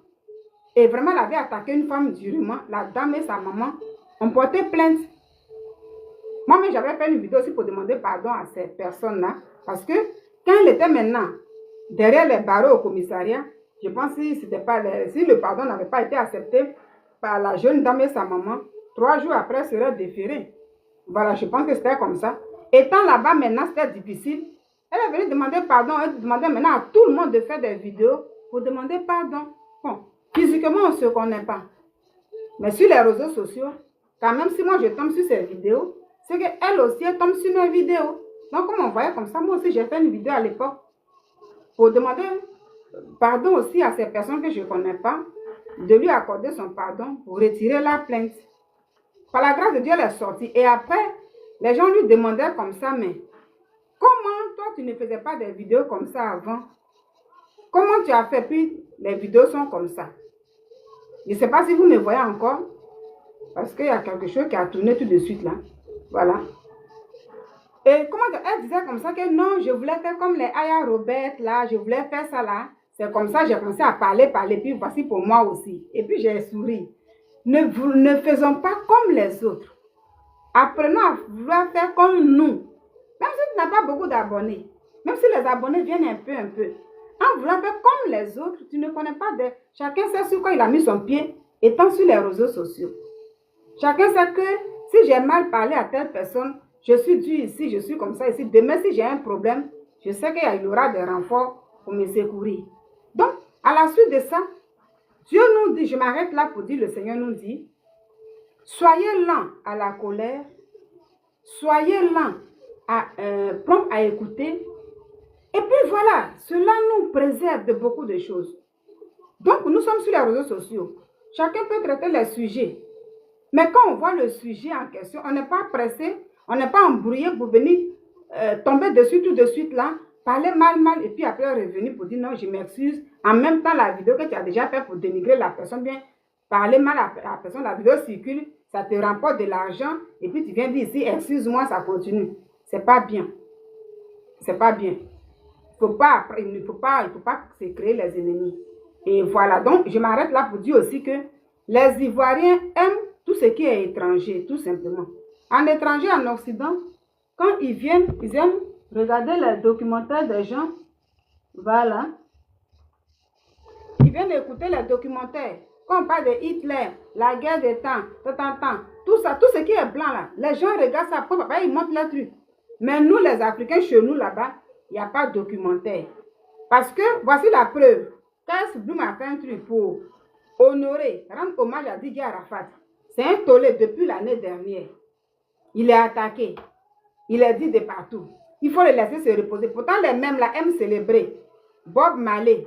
Speaker 1: Et vraiment, elle avait attaqué une femme durement. La dame et sa maman ont porté plainte. Moi-même, j'avais fait une vidéo aussi pour demander pardon à ces personnes-là. Parce que quand elle était maintenant derrière les barreaux au commissariat, je pense que si le pardon n'avait pas été accepté par la jeune dame et sa maman, 3 jours après, elle serait déférée. Voilà, je pense que c'était comme ça. Étant là-bas maintenant, c'était difficile. Elle est venue demander pardon. Elle demandait maintenant à tout le monde de faire des vidéos pour demander pardon. Bon, physiquement, on ne se connaît pas. Mais sur les réseaux sociaux, quand même si moi je tombe sur ces vidéos, c'est qu'elle aussi elle tombe sur mes vidéos. Donc, comme on voyait comme ça, moi aussi, j'ai fait une vidéo à l'époque pour demander pardon aussi à ces personnes que je ne connais pas, de lui accorder son pardon pour retirer la plainte. Par la grâce de Dieu, elle est sortie. Et après, les gens lui demandaient comme ça, mais comment toi, tu ne faisais pas des vidéos comme ça avant? Comment tu as fait? Puis les vidéos sont comme ça. Je ne sais pas si vous me voyez encore, parce qu'il y a quelque chose qui a tourné tout de suite là. Voilà. Et comment elle disait comme ça que non, je voulais faire comme les Aya Robert là, je voulais faire ça là. C'est comme ça j'ai commencé à parler, puis voici pour moi aussi. Et puis j'ai souri. Ne faisons pas comme les autres. Apprenons à vouloir faire comme nous. Même si tu n'as pas beaucoup d'abonnés, même si les abonnés viennent un peu, en voulant faire comme les autres, tu ne connais pas de... Chacun sait sur quoi il a mis son pied, étant sur les réseaux sociaux. Chacun sait que si j'ai mal parlé à telle personne, je suis dû ici, je suis comme ça ici. Demain, si j'ai un problème, je sais qu'il y aura des renforts pour me secourir. Donc, à la suite de ça, Dieu nous dit, je m'arrête là pour dire, le Seigneur nous dit, soyez lents à la colère, soyez lents prompt à écouter. Et puis voilà, cela nous préserve de beaucoup de choses. Donc, nous sommes sur les réseaux sociaux. Chacun peut traiter les sujets. Mais quand on voit le sujet en question, on n'est pas pressé, on n'est pas embrouillé pour venir tomber dessus tout de suite là, parler mal, et puis après revenir pour dire non, je m'excuse. En même temps, la vidéo que tu as déjà fait pour dénigrer la personne, bien, parler mal à la personne, la vidéo circule, ça te rapporte de l'argent, et puis tu viens dire ici, excuse-moi, ça continue. C'est pas bien. C'est pas bien. Il ne faut pas se créer les ennemis. Et voilà, donc je m'arrête là pour dire aussi que les Ivoiriens aiment tout ce qui est étranger, tout simplement. En étranger, en Occident, quand ils viennent, ils aiment regarder les documentaires des gens. Voilà. Ils viennent écouter les documentaires. Quand on parle de Hitler, la guerre des temps, tout ça, tout ce qui est blanc là, les gens regardent ça, après, papa, ils montrent les trucs. Mais nous, les Africains, chez nous là-bas, il n'y a pas de documentaire. Parce que, voici la preuve. Quand Bloom a fait un truc pour honorer, rendre hommage à Didier Arafat, c'est un tollé depuis l'année dernière. Il est attaqué. Il est dit de partout. Il faut le laisser se reposer. Pourtant, les mêmes là aiment célébrer. Bob Marley,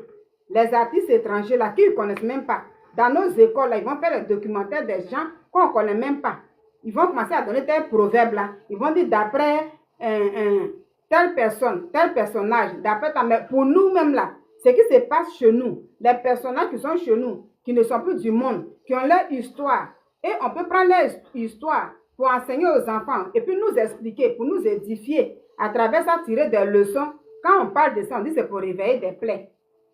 Speaker 1: les artistes étrangers là, qui ne connaissent même pas. Dans nos écoles, là, ils vont faire le documentaire des gens qu'on ne connaît même pas. Ils vont commencer à donner tel proverbe là. Ils vont dire d'après telle personne, tel personnage, d'après pour nous-mêmes là, ce qui se passe chez nous, les personnages qui sont chez nous, qui ne sont plus du monde, qui ont leur histoire. Et on peut prendre leur histoire pour enseigner aux enfants et puis nous expliquer, pour nous édifier, à travers ça, tirer des leçons. Quand on parle de ça, on dit c'est pour réveiller des plaies.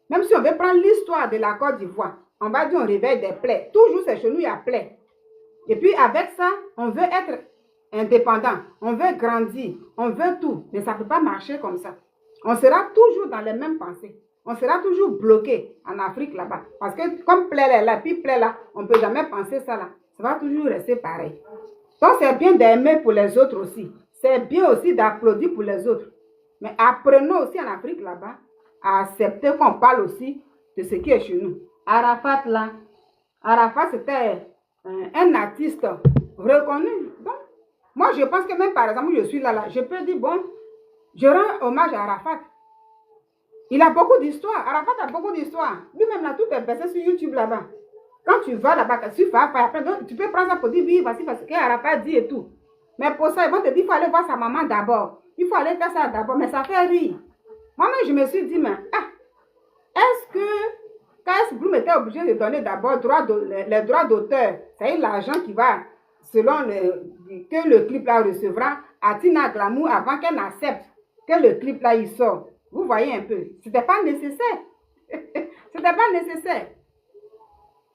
Speaker 1: Même si on veut prendre l'histoire de la Côte d'Ivoire, on va dire on réveille des plaies. Toujours c'est chez nous, il y a plaies. Et puis avec ça, on veut être indépendant, on veut grandir, on veut tout. Mais ça ne peut pas marcher comme ça. On sera toujours dans les mêmes pensées. On sera toujours bloqué en Afrique là-bas. Parce que comme plaie là, puis plaie là, on ne peut jamais penser ça là. Ça va toujours rester pareil. Donc c'est bien d'aimer pour les autres aussi. C'est bien aussi d'applaudir pour les autres. Mais apprenons aussi en Afrique là-bas à accepter qu'on parle aussi de ce qui est chez nous. Arafat là, Arafat c'était un artiste reconnu. Donc, moi je pense que même par exemple, je suis là, je peux dire bon, je rends hommage à Arafat. Il a beaucoup d'histoires. Arafat a beaucoup d'histoires. Lui-même là, tout est passé sur YouTube là-bas. Quand tu vas là-bas, tu peux prendre ça pour dire oui, voici parce que Arafat dit et tout. Mais pour ça, ils vont te dire qu'il faut aller voir sa maman d'abord. Il faut aller faire ça d'abord. Mais ça fait rire. Moi-même, je me suis dit, mais est-ce que K.S. Bloom était obligé de donner d'abord les droits d'auteur, c'est-à-dire l'argent qui va, selon que le clip là recevra, à Tina Glamour avant qu'elle n'accepte que le clip là il sort. Vous voyez un peu. C'était pas nécessaire. C'était pas nécessaire.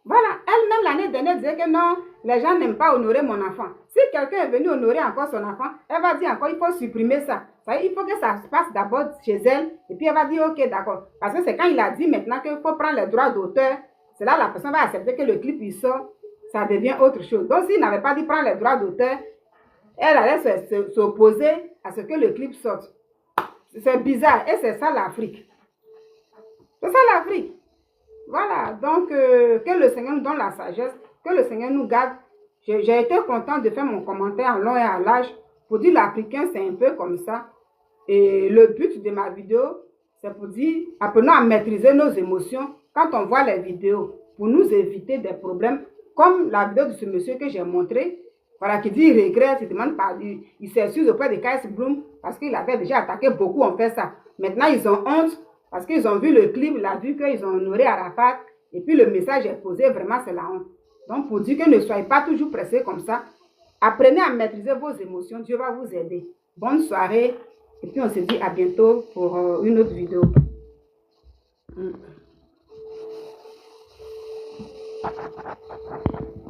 Speaker 1: Voilà, elle-même l'année dernière disait que non, les gens n'aiment pas honorer mon enfant. Si quelqu'un est venu honorer encore son enfant, elle va dire encore, il faut supprimer ça. Il faut que ça se passe d'abord chez elle, et puis elle va dire, ok, d'accord. Parce que c'est quand il a dit maintenant qu'il faut prendre les droits d'auteur, c'est là la personne va accepter que le clip il sort, ça devient autre chose. Donc s'il n'avait pas dit prendre les droits d'auteur, elle allait s'opposer à ce que le clip sorte. C'est bizarre, et c'est ça l'Afrique. C'est ça l'Afrique. Voilà, donc que le Seigneur nous donne la sagesse, que le Seigneur nous garde. J'ai été content de faire mon commentaire en long et en large pour dire l'Africain, c'est un peu comme ça. Et le but de ma vidéo, c'est pour dire, apprenons à maîtriser nos émotions quand on voit les vidéos, pour nous éviter des problèmes, comme la vidéo de ce monsieur que j'ai montré, voilà, qui dit il regrette, il demande pardon, il s'excuse auprès de KS Bloom parce qu'il avait déjà attaqué, beaucoup ont fait ça. Maintenant, ils ont honte parce qu'ils ont vu le clip, ils ont vu qu'ils ont honoré Arafat, et puis le message est posé, vraiment c'est la honte. Donc pour dire que ne soyez pas toujours pressés comme ça, apprenez à maîtriser vos émotions, Dieu va vous aider. Bonne soirée, et puis on se dit à bientôt pour une autre vidéo.